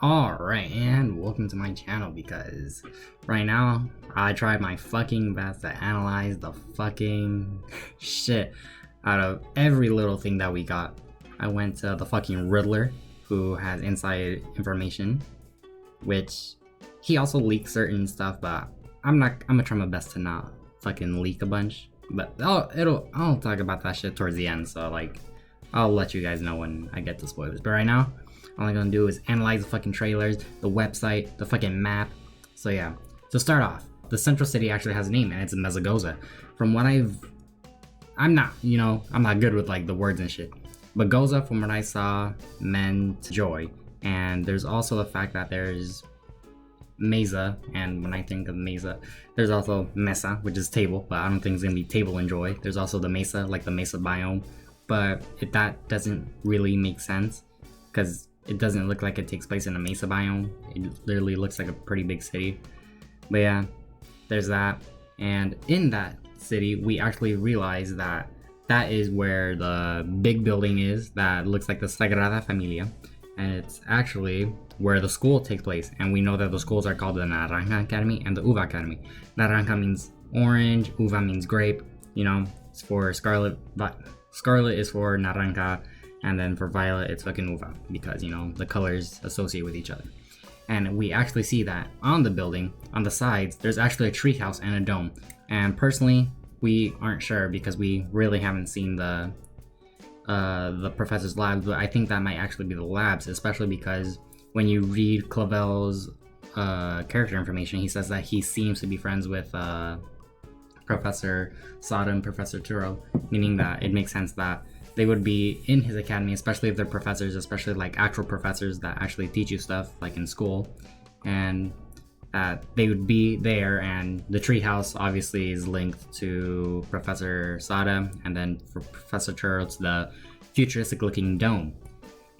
Alright, and welcome to my channel because right now I tried my fucking best to analyze the fucking shit out of every little thing that we got. I went to the fucking Riddler, who has inside information, which he also leaks certain stuff, but I'm gonna try my best to not fucking leak a bunch. But I'll talk about that shit towards the end, so like I'll let you guys know when I get to spoilers. But right now, all I'm gonna do is analyze the fucking trailers, the website, the fucking map. So yeah, to start off, the central city actually has a name and it's Mezagoza. From what I'm not good with like the words and shit. But Goza, from what I saw, meant joy. And there's also the fact that there's Mesa, and when I think of Mesa, there's also Mesa, which is table, but I don't think it's gonna be table and joy. There's also the Mesa, like the Mesa biome, but that doesn't really make sense because it doesn't look like it takes place in a Mesa biome. It literally looks like a pretty big city. But yeah, there's that. And in that city, we actually realize that that is where the big building is that looks like the Sagrada Familia. And it's actually where the school takes place. And we know that the schools are called the Naranja Academy and the Uva Academy. Naranja means orange, Uva means grape. You know, it's for Scarlet, but Scarlet is for Naranja. And then for Violet, it's fucking Uva, because, you know, the colors associate with each other. And we actually see that on the building, on the sides, there's actually a treehouse and a dome. And personally, we aren't sure because we really haven't seen the professor's labs, but I think that might actually be the labs, especially because when you read Clavel's character information, he says that he seems to be friends with Professor Sada and Professor Turo, meaning that it makes sense that they would be in his academy, especially if they're professors, especially like actual professors that actually teach you stuff like in school, and that they would be there. And the treehouse obviously is linked to Professor Sada, and then for Professor Turo, it's the futuristic looking dome.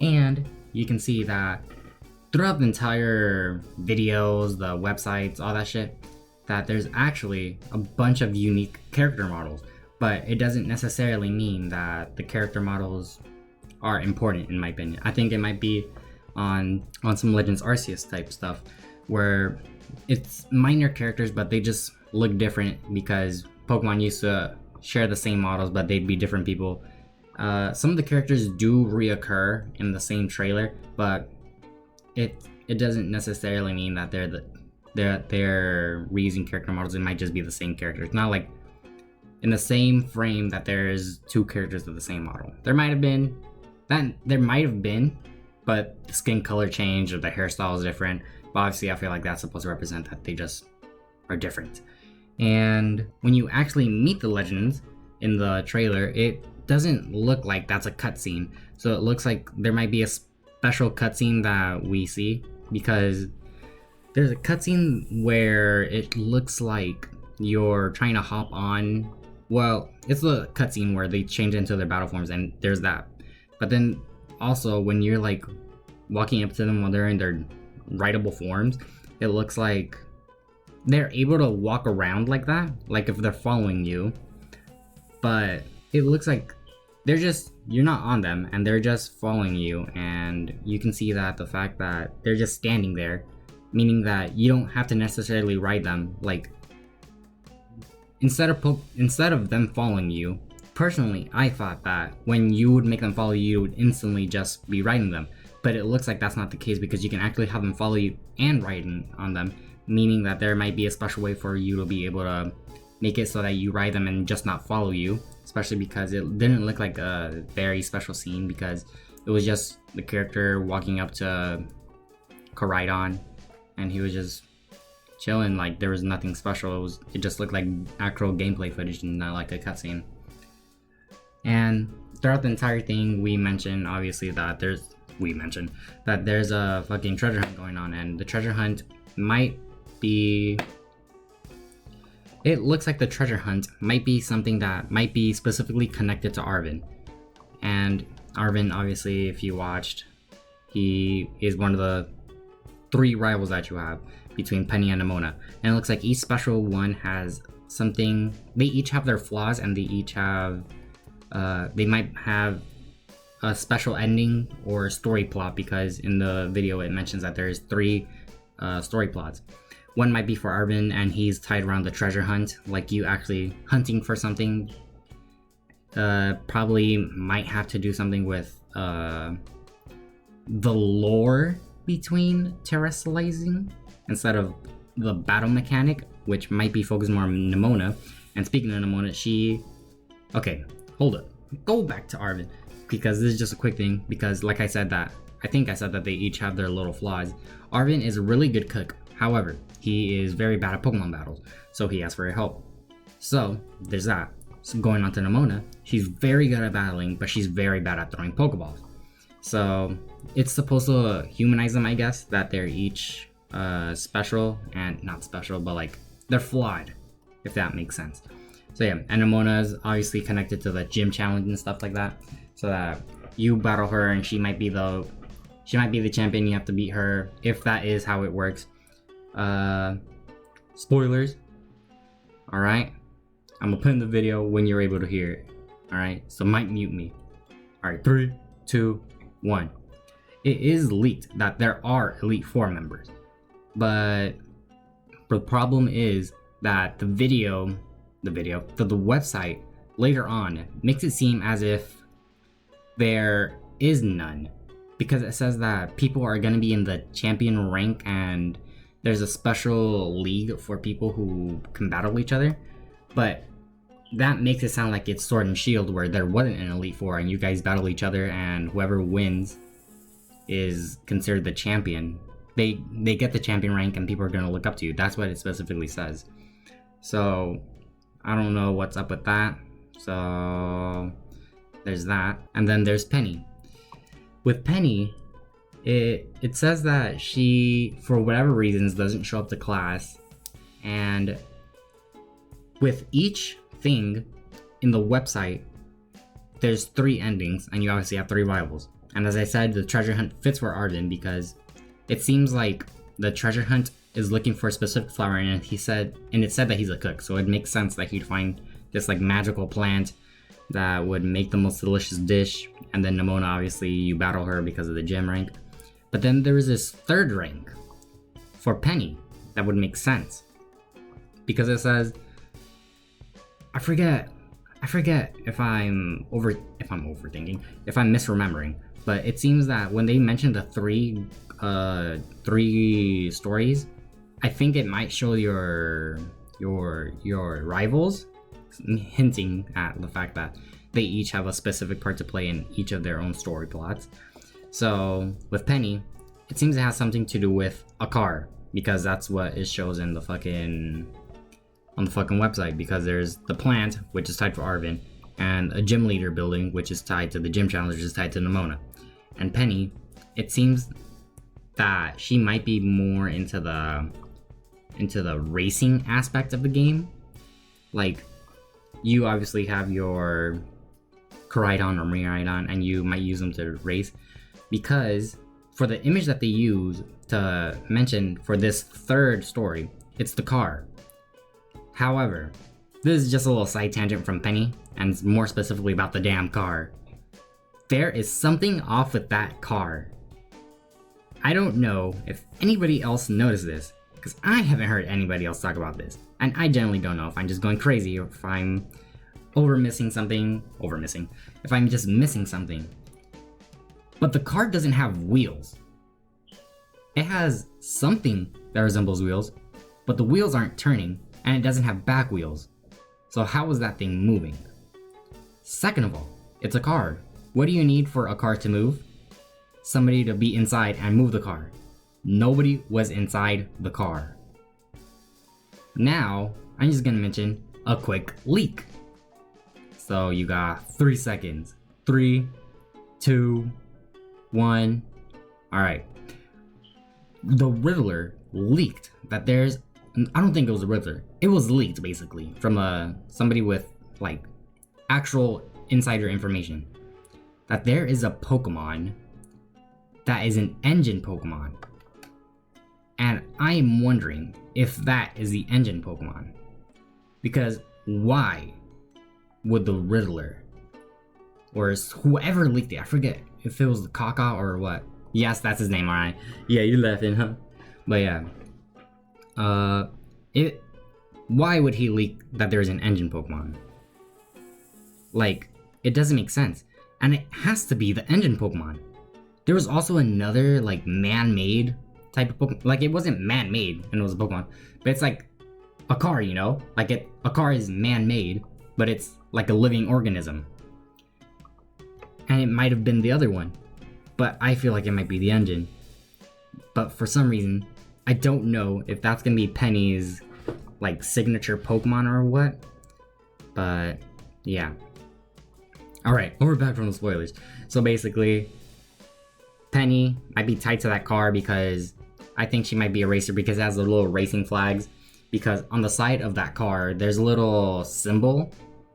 And you can see that throughout the entire videos, the websites, all that shit, that there's actually a bunch of unique character models. But it doesn't necessarily mean that the character models are important, in my opinion. I think it might be on some Legends Arceus type stuff, where it's minor characters, but they just look different because Pokemon used to share the same models, but they'd be different people. Some of the characters do reoccur in the same trailer, but it doesn't necessarily mean that they're reusing character models. It might just be the same character. It's not like in the same frame that there's two characters of the same model. There might have been, but the skin color changed or the hairstyle is different. But obviously I feel like that's supposed to represent that they just are different. And when you actually meet the legends in the trailer, it doesn't look like that's a cutscene. So it looks like there might be a special cutscene that we see, because there's a cutscene where it looks like you're trying to hop on. Well, it's the cutscene where they change into their battle forms, and there's that. But then also when you're like walking up to them while they're in their rideable forms, it looks like they're able to walk around like that, like if they're following you. But it looks like you're not on them and they're just following you, and you can see that the fact that they're just standing there, meaning that you don't have to necessarily ride them. Like instead of them following you, personally, I thought that when you would make them follow you, you would instantly just be riding them. But it looks like that's not the case, because you can actually have them follow you and riding on them, meaning that there might be a special way for you to be able to make it so that you ride them and just not follow you, especially because it didn't look like a very special scene, because it was just the character walking up to Koraidon and he was just chilling, like there was nothing special. It just looked like actual gameplay footage and not like a cutscene. And throughout the entire thing, we mentioned obviously that there's a fucking treasure hunt going on, and the treasure hunt might be, it looks like the treasure hunt might be something that might be specifically connected to Arven. And Arven, obviously, if you watched, he is one of the 3 rivals that you have between Penny and Nimona, and it looks like each special one has something. They each have their flaws, and they each have they might have a special ending or story plot, because in the video it mentions that there's 3 story plots. One might be for Arvin and he's tied around the treasure hunt, like you actually hunting for something. Probably might have to do something with the lore between terrestrializing instead of the battle mechanic, which might be focused more on Nimona. And speaking of Nimona, okay, hold up, go back to Arvin, because this is just a quick thing, because like I said that they each have their little flaws. Arvin is a really good cook, however, he is very bad at Pokemon battles, so he asks for your help. So there's that. So going on to Nimona, she's very good at battling, but she's very bad at throwing Pokeballs. So it's supposed to humanize them, I guess, that they're each special, and not special, but like they're flawed, if that makes sense. So yeah, and Nimona is obviously connected to the gym challenge and stuff like that, so that you battle her and she might be the champion. You have to beat her, if that is how it works. Spoilers. All right, I'm gonna put in the video when you're able to hear it. All right, so might mute me. All right, 3, 2, 1. It is leaked that there are Elite Four members, but the problem is that the website later on makes it seem as if there is none, because it says that people are going to be in the champion rank and there's a special league for people who can battle each other. But that makes it sound like it's Sword and Shield, where there wasn't an Elite Four and you guys battle each other and whoever wins is considered the champion. They get the champion rank and people are going to look up to you. That's what it specifically says. So I don't know what's up with that. So there's that. And then there's Penny. With Penny, it says that she, for whatever reasons, doesn't show up to class. And with each thing in the website, there's 3 endings, and you obviously have 3 rivals. And as I said, the treasure hunt fits for Arden, because it seems like the treasure hunt is looking for a specific flower, and it said that he's a cook, so it makes sense that he'd find this like magical plant that would make the most delicious dish. And then Nimona, obviously you battle her because of the gym rank. But then there is this 3rd rank for Penny that would make sense, because it says, I forget if I'm overthinking, if I'm misremembering, but it seems that when they mentioned the 3 stories, I think it might show your rivals, hinting at the fact that they each have a specific part to play in each of their own story plots. So with Penny, it seems it has something to do with a car, because that's what it shows in the fucking website, because there's the plant, which is tied for Arvin, and a gym leader building, which is tied to the gym challenge, which is tied to Nimona. And Penny, it seems that she might be more into the racing aspect of the game. Like, you obviously have your Koraidon or Miraidon, and you might use them to race, because for the image that they use to mention for this 3rd story, it's the car. However, this is just a little side tangent from Penny, and it's more specifically about the damn car. There is something off with that car. I don't know if anybody else noticed this, because I haven't heard anybody else talk about this. And I generally don't know if I'm just going crazy or if I'm if I'm just missing something. But the car doesn't have wheels. It has something that resembles wheels, but the wheels aren't turning, and it doesn't have back wheels. So how is that thing moving? Second of all, it's a car. What do you need for a car to move? Somebody to be inside and move the car. Nobody was inside the car. Now, I'm just gonna mention a quick leak. So you got 3 seconds. 3, 2, 1. Alright. The Riddler leaked that there's... I don't think it was a Riddler. It was leaked, basically, from somebody with, like, actual insider information. That there is a Pokemon that is an engine Pokemon. And I'm wondering if that is the engine Pokemon. Because why would the Riddler or whoever leaked it. I forget if it was the Kaka or what. Yes, that's his name. All right. Yeah, you laughing, huh? But yeah. Why would he leak that there's an engine Pokemon? Like, it doesn't make sense. And it has to be the engine Pokemon. There was also another, like, man-made type of Pokemon. Like, it wasn't man-made and it was a Pokemon. But it's like a car, you know? Like, a car is man-made, but it's like a living organism. And it might have been the other one. But I feel like it might be the engine. But for some reason, I don't know if that's gonna be Penny's, like, signature Pokemon or what. But, yeah. Alright, we're back from the spoilers. So basically, Penny might be tied to that car because I think she might be a racer because it has the little racing flags. Because on the side of that car, there's a little symbol.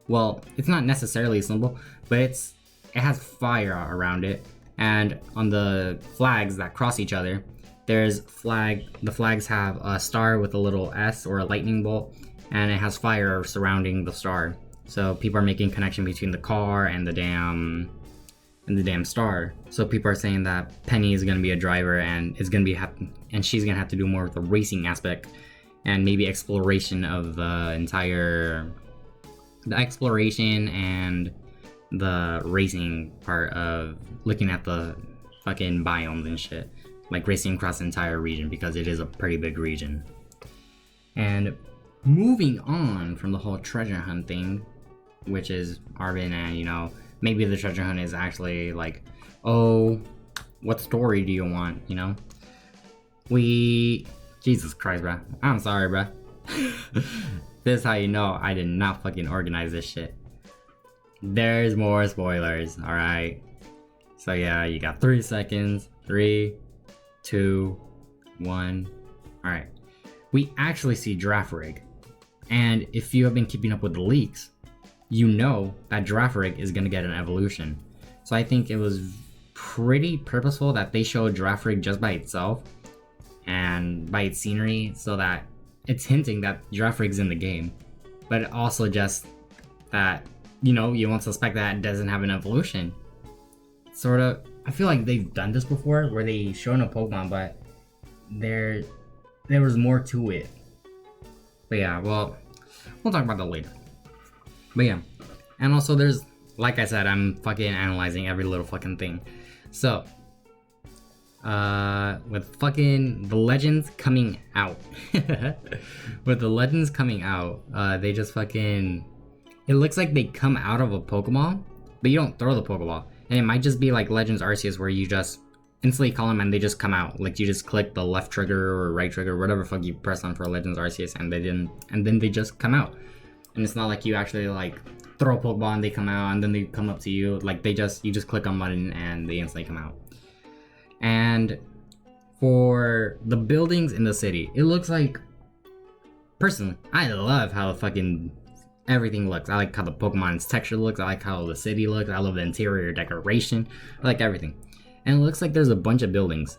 Well, it's not necessarily a symbol, but it has fire around it. And on the flags that cross each other, the flags have a star with a little S or a lightning bolt, and it has fire surrounding the star. So people are making connection between the car and the damn star. So people are saying that Penny is gonna be a driver and she's gonna have to do more with the racing aspect and maybe exploration of the exploration and the racing part of looking at the fucking biomes and shit. Like racing across the entire region because it is a pretty big region. And moving on from the whole treasure hunt thing, which is Arvin and, you know, maybe the treasure hunt is actually like, oh, what story do you want, you know? Jesus Christ, bruh. I'm sorry, bruh. This is how you know I did not fucking organize this shit. There's more spoilers, alright? So yeah, you got 3 seconds. 3, 2, 1. Alright. We actually see Girafarig. And if you have been keeping up with the leaks, you know that Girafarig is gonna get an evolution. So I think it was pretty purposeful that they showed Girafarig just by itself and by its scenery, so that it's hinting that Girafarig's in the game. But also just that, you know, you won't suspect that it doesn't have an evolution. Sort of, I feel like they've done this before where they shown a Pokemon, but there was more to it. But yeah, well, we'll talk about that later. But yeah, and also there's, like I said, I'm fucking analyzing every little fucking thing. So, with fucking the legends coming out, they just fucking, it looks like they come out of a Pokeball, but you don't throw the Pokeball. And it might just be like Legends Arceus where you just instantly call them and they just come out. Like you just click the left trigger or right trigger, whatever fuck you press on for Legends Arceus, and then they just come out. And it's not like you actually like throw a Pokeball and they come out and then they come up to you. Like you just click on button and they instantly come out. And for the buildings in the city, it looks like, personally, I love how the fucking everything looks. I like how the Pokemon's texture looks. I like how the city looks. I love the interior decoration. I like everything. And it looks like there's a bunch of buildings.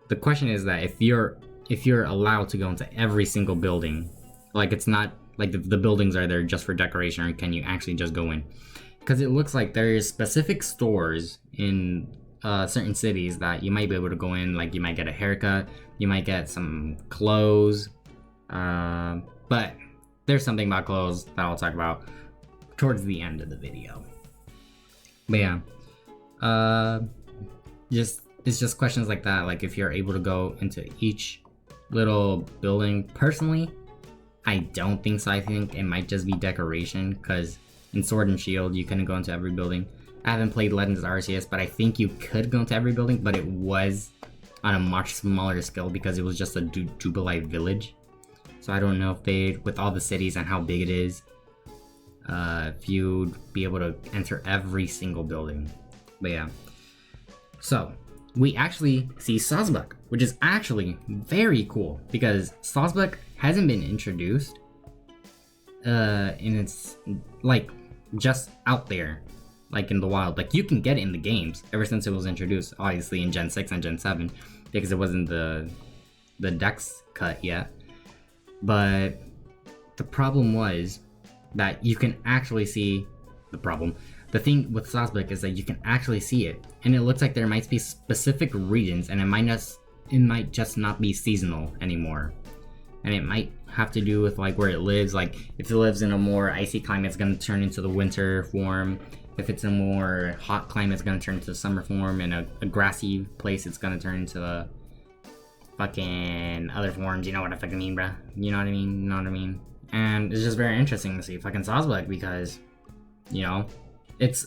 The question is that if you're allowed to go into every single building, like it's not like the buildings are there just for decoration, or can you actually just go in? Because it looks like there's specific stores in certain cities that you might be able to go in. Like you might get a haircut, you might get some clothes, but there's something about clothes that I'll talk about towards the end of the video. But yeah, it's just questions like that, like if you're able to go into each little building. Personally, I don't think so. I think it might just be decoration, because in Sword and Shield you couldn't go into every building. I haven't played Legends Arceus, but I think you could go into every building, but it was on a much smaller scale because it was just a Jubilite village. So I don't know if they, with all the cities and how big it is, if you'd be able to enter every single building. But yeah. So, we actually see Sawsbuck, which is actually very cool, because Sawsbuck hasn't been introduced in its, like, just out there, like in the wild. Like, you can get it in the games ever since it was introduced, obviously in Gen 6 and Gen 7, because it wasn't the Dex cut yet. But the problem was that you can actually see the thing with Sazbek is that you can actually see it, and it looks like there might be specific regions, and it might just not be seasonal anymore, and it might have to do with like where it lives. Like if it lives in a more icy climate, it's gonna turn into the winter form. If it's a more hot climate, it's gonna turn into the summer form, and a grassy place, it's gonna turn into the fucking other forms. You know what I fucking mean, bruh? You know what I mean? You know what I mean? And it's just very interesting to see fucking Sazbek because, you know, its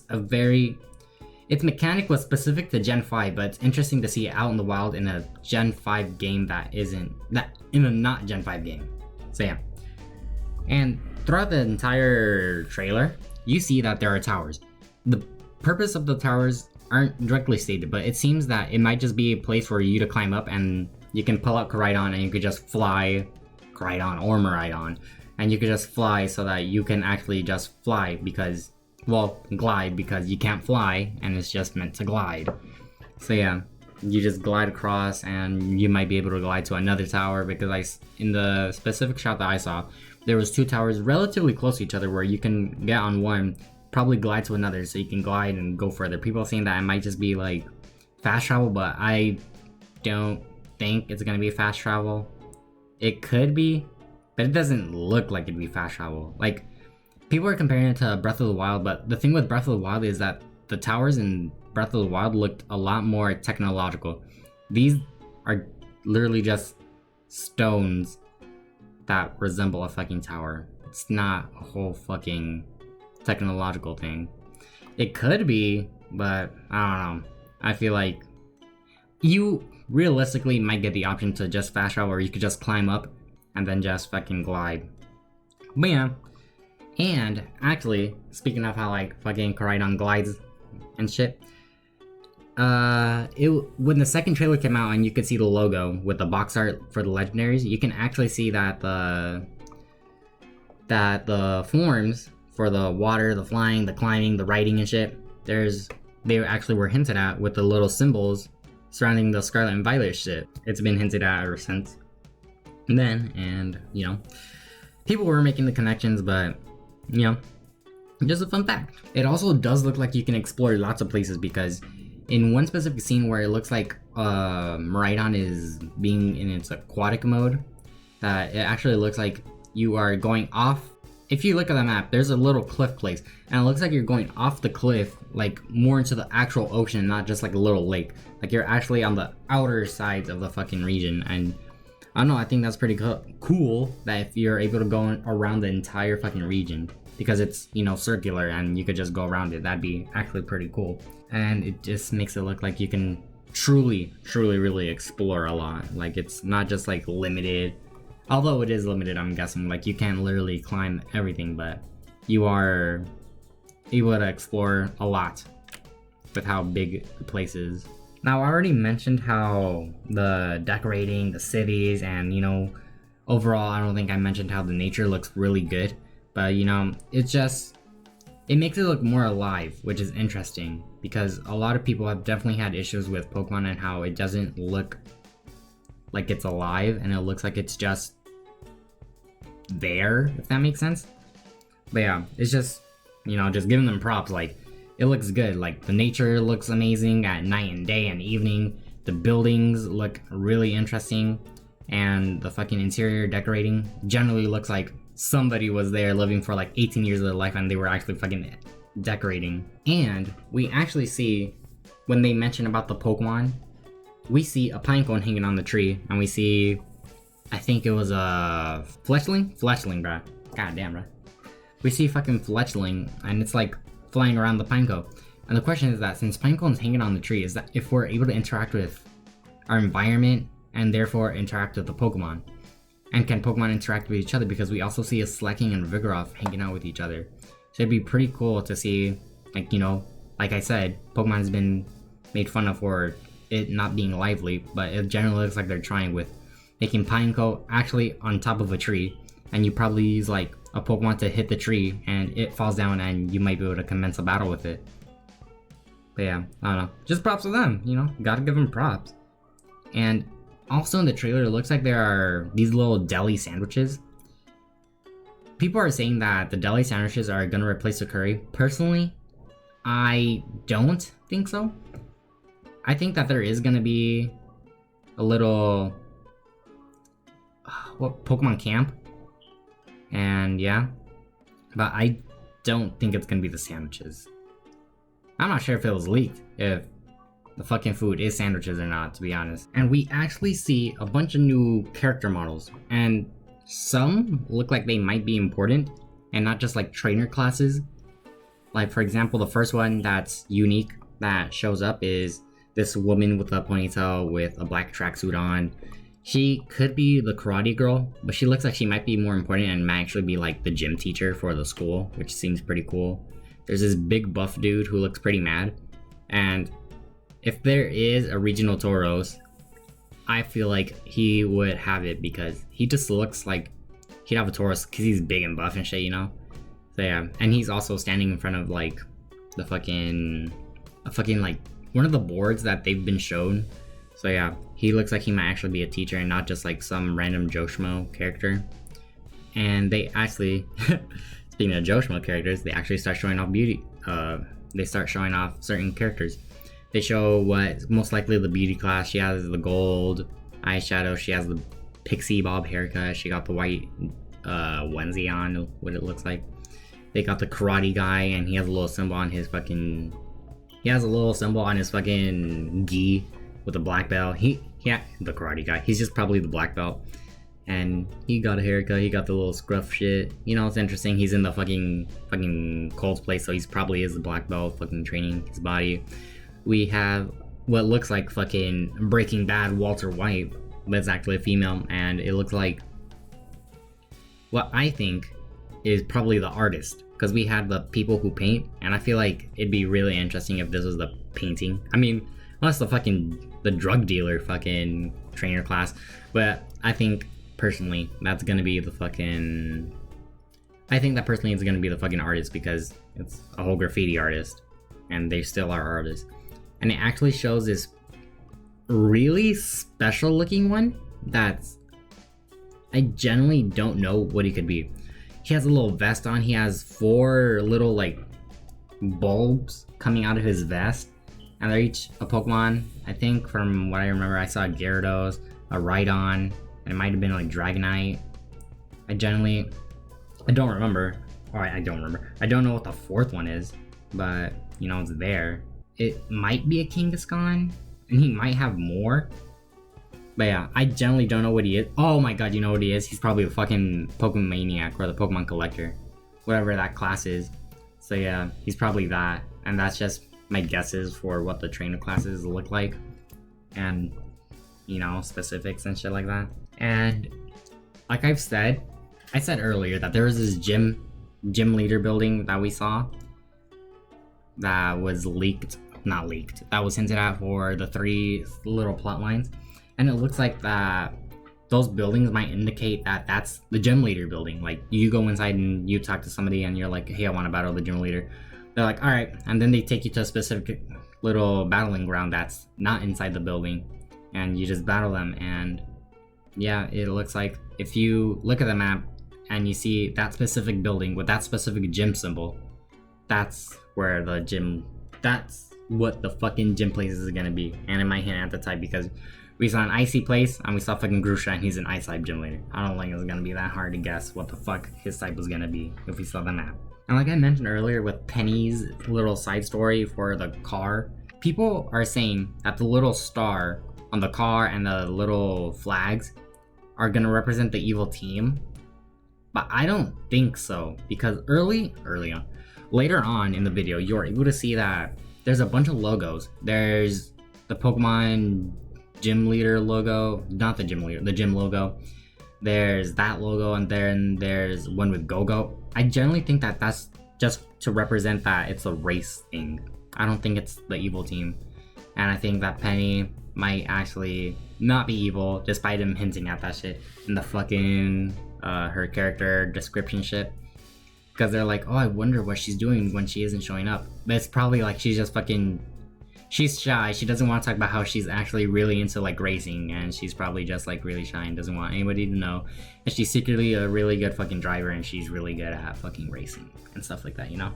mechanic was specific to Gen 5, but it's interesting to see it out in the wild in a Gen 5 game in a not Gen 5 game. So yeah. And throughout the entire trailer, you see that there are towers. The purpose of the towers aren't directly stated, but it seems that it might just be a place for you to climb up, and you can pull out Koraidon and you could just fly, Koraidon or Miraidon, and you could just fly so that you can actually just fly because, well, glide, because you can't fly and it's just meant to glide. So yeah, you just glide across and you might be able to glide to another tower, because in the specific shot that I saw, there was 2 towers relatively close to each other where you can get on one, probably glide to another, so you can glide and go further. People are saying that it might just be like fast travel, but I don't think it's gonna be fast travel. It could be, but it doesn't look like it'd be fast travel. Like, people are comparing it to Breath of the Wild, but the thing with Breath of the Wild is that the towers in Breath of the Wild looked a lot more technological. These are literally just stones that resemble a fucking tower. It's not a whole fucking technological thing. It could be, but I don't know. I feel like you realistically might get the option to just fast travel, or you could just climb up and then just fucking glide. But yeah. And actually, speaking of how like fucking Koraidon glides and shit, when the second trailer came out and you could see the logo with the box art for the legendaries, you can actually see that the forms for the water, the flying, the climbing, the riding and shit, they actually were hinted at with the little symbols surrounding the Scarlet and Violet shit. It's been hinted at ever since then, and you know, people were making the connections, but you know, just a fun fact. It also does look like you can explore lots of places, because in one specific scene where it looks like Miraidon is being in its aquatic mode, that it actually looks like you are going off. If you look at the map, there's a little cliff place, and it looks like you're going off the cliff, like more into the actual ocean, not just like a little lake. Like you're actually on the outer sides of the fucking region, and I don't know, I think that's pretty cool that if you're able to go around the entire fucking region, because it's, you know, circular and you could just go around it. That'd be actually pretty cool. And it just makes it look like you can truly really explore a lot. Like it's not just like limited, although it is limited, I'm guessing. Like you can't literally climb everything, but you are able to explore a lot with how big the place is. Now, I already mentioned how the decorating, the cities, and, you know, overall, I don't think I mentioned how the nature looks really good. But, you know, it makes it look more alive, which is interesting, because a lot of people have definitely had issues with Pokemon and how it doesn't look like it's alive, and it looks like it's just there, if that makes sense. But yeah, it's just, you know, just giving them props. Like, it looks good. Like, the nature looks amazing at night and day and evening. The buildings look really interesting, and the fucking interior decorating generally looks like somebody was there living for like 18 years of their life and they were actually fucking decorating. And we actually see, when they mention about the Pokemon, we see a pinecone hanging on the tree, and we see, I think it was a Fletchling, bruh. God damn, bruh. We see fucking Fletchling, and it's like flying around the pinecone. And the question is that since pinecone's hanging on the tree, is that if we're able to interact with our environment and therefore interact with the Pokemon, and can Pokemon interact with each other, because we also see a Slacking and Vigoroth hanging out with each other. So it'd be pretty cool to see, like, you know, like I said, Pokemon has been made fun of for it not being lively, but it generally looks like they're trying with making Pineco actually on top of a tree, and you probably use like a Pokemon to hit the tree and it falls down and you might be able to commence a battle with it. But yeah, I don't know, just props to them, you know, gotta give them props. And also in the trailer, it looks like there are these little deli sandwiches. People are saying that the deli sandwiches are gonna replace the curry. Personally, I don't think so. I think that there is gonna be a little Pokemon camp, and yeah, but I don't think it's gonna be the sandwiches. I'm not sure if it was leaked, if the fucking food is sandwiches or not, to be honest. And we actually see a bunch of new character models, and some look like they might be important and not just like trainer classes. Like, for example, the first one that's unique that shows up is this woman with a ponytail with a black tracksuit on. She could be the karate girl, but she looks like she might be more important and might actually be like the gym teacher for the school, which seems pretty cool. There's this big buff dude who looks pretty mad, and if there is a regional Tauros, I feel like he would have it because he just looks like he'd have a Tauros because he's big and buff and shit, you know? So yeah, and he's also standing in front of like the fucking like one of the boards that they've been shown. So yeah, he looks like he might actually be a teacher and not just like some random Joe Schmo character. And they actually, speaking of Joe Schmo characters, they actually start showing off beauty. They start showing off certain characters. They show what most likely the beauty class. She has the gold eyeshadow. She has the pixie bob haircut. She got the white onesie on, what it looks like. They got the karate guy, and he has a little symbol on his fucking. He has a little symbol on his fucking gi with a black belt. Yeah, the karate guy. He's just probably the black belt, and he got a haircut. He got the little scruff shit. You know, it's interesting. He's in the fucking Cold's place, so he's probably is the black belt, fucking training his body. We have what looks like fucking Breaking Bad Walter White, but it's actually a female, and it looks like what I think is probably the artist, because we had the people who paint, and I feel like it'd be really interesting if this was the painting. I mean, unless the drug dealer fucking trainer class, but I think personally that's gonna be the fucking. I think that personally is gonna be the fucking artist because it's a whole graffiti artist, and they still are artists. And it actually shows this really special looking one that's. I generally don't know what he could be. He has a little vest on. He has 4 little like bulbs coming out of his vest, and they're each a Pokemon. I think from what I remember, I saw a Gyarados, a Rhydon, and it might have been like Dragonite. I don't remember. I don't remember. I don't know what the 4th one is, but you know it's there. It might be a Kangaskhan, and he might have more. But yeah, I generally don't know what he is. Oh my god, you know what he is? He's probably the fucking Pokemon Maniac or the Pokemon Collector. Whatever that class is. So yeah, he's probably that. And that's just my guesses for what the trainer classes look like. And, you know, specifics and shit like that. And, like I said earlier that there was this gym leader building that we saw. That was not leaked. That was hinted at for the 3 little plot lines. And it looks like that those buildings might indicate that that's the gym leader building. Like, you go inside and you talk to somebody and you're like, hey, I want to battle the gym leader. They're like, all right. And then they take you to a specific little battling ground that's not inside the building. And you just battle them. And yeah, it looks like if you look at the map and you see that specific building with that specific gym symbol, that's where the gym, that's what the fucking gym place is going to be. And it might hint at the type because we saw an icy place, and we saw fucking Grusha, and he's an ice type gym leader. I don't think it's gonna be that hard to guess what the fuck his type was gonna be if we saw the map. And like I mentioned earlier with Penny's little side story for the car, people are saying that the little star on the car and the little flags are gonna represent the evil team. But I don't think so, because later on in the video, you're able to see that there's a bunch of logos. There's the Pokemon gym leader logo, not the gym leader, the gym logo. There's that logo, and then there's one with Go-Go. I generally think that that's just to represent that it's a race thing. I don't think it's the evil team. And I think that Penny might actually not be evil, despite him hinting at that shit in the fucking her character description shit. Because they're like, oh, I wonder what she's doing when she isn't showing up. But it's probably like she's just fucking. She's shy. She doesn't want to talk about how she's actually really into like racing, and she's probably just like really shy and doesn't want anybody to know. And she's secretly a really good fucking driver, and she's really good at fucking racing and stuff like that, you know?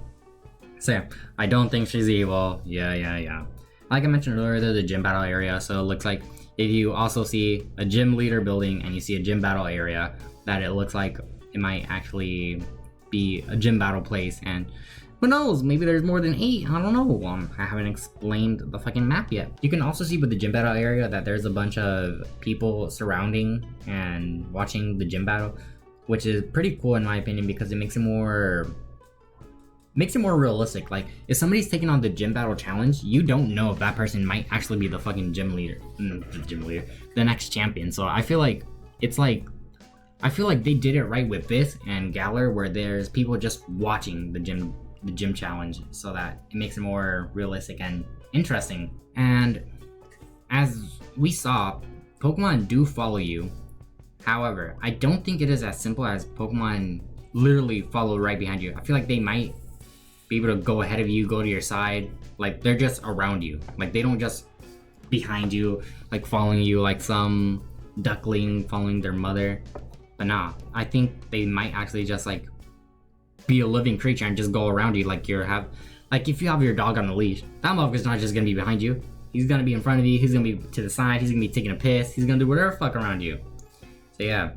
So yeah, I don't think she's evil. Yeah. Like I mentioned earlier, there's a gym battle area, so it looks like if you also see a gym leader building and you see a gym battle area, that it looks like it might actually be a gym battle place. And who knows, maybe there's more than 8, I don't know. I haven't explained the fucking map yet. You can also see with the gym battle area that there's a bunch of people surrounding and watching the gym battle, which is pretty cool in my opinion because it makes it more realistic. Like if somebody's taking on the gym battle challenge, you don't know if that person might actually be the fucking the next champion. So I feel like they did it right with this and Galar, where there's people just watching the gym challenge, so that it makes it more realistic and interesting. And as we saw, Pokemon do follow you. However, I don't think it is as simple as Pokemon literally follow right behind you. I feel like they might be able to go ahead of you, go to your side. Like they're just around you. Like they don't just behind you, like following you like some duckling following their mother. But nah, I think they might actually just like be a living creature and just go around you like if you have your dog on a leash. That motherfucker's not just gonna be behind you. He's gonna be in front of you, he's gonna be to the side, he's gonna be taking a piss, he's gonna do whatever fuck around you. So yeah.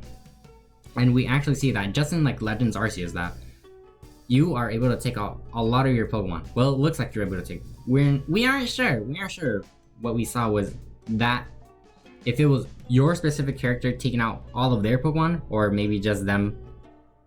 And we actually see that just in like Legends Arceus that you are able to take out a lot of your Pokemon. Well, it looks like you're able to take. We aren't sure. What we saw was that if it was your specific character taking out all of their Pokemon, or maybe just them,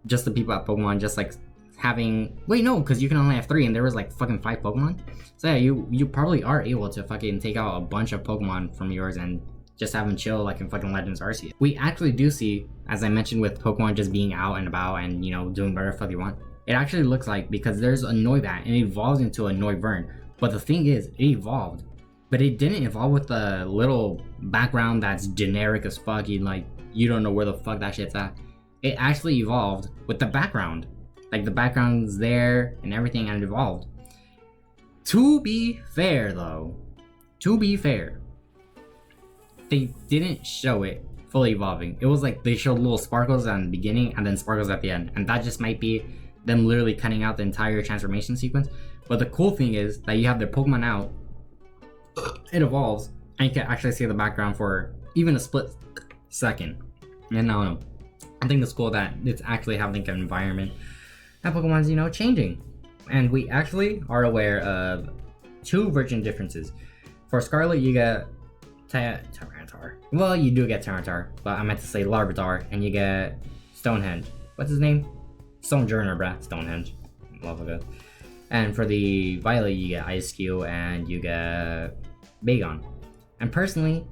just the people at Pokemon, just like having. Wait, no, because you can only have 3, and there was like fucking 5 Pokemon. So yeah, you probably are able to fucking take out a bunch of Pokemon from yours and just have them chill like in fucking Legends Arceus. We actually do see, as I mentioned, with Pokemon just being out and about and doing whatever the fuck they want. It actually looks like, because there's a Noibat and it evolves into a Noivern. But the thing is, it evolved. But it didn't evolve with the little background that's generic as fuck. You don't know where the fuck that shit's at. It actually evolved with the background. Like the background's there and everything, and it evolved. To be fair though, they didn't show it fully evolving. It was like they showed little sparkles at the beginning and then sparkles at the end. And that just might be them literally cutting out the entire transformation sequence. But the cool thing is that you have their Pokemon out, it evolves, and you can actually see the background for even a split second. And I don't know, I think it's cool that it's actually having an environment that Pokemon's changing. And we actually are aware of 2 version differences. For Scarlet, you get Tyranitar. Well, you do get Tyranitar, but I meant to say Larvitar, and you get Stonehenge. What's his name? Sojourner, bruh. Stonehenge. Love of it. And for the Violet, you get Ice-Q and you get Bagon. And personally,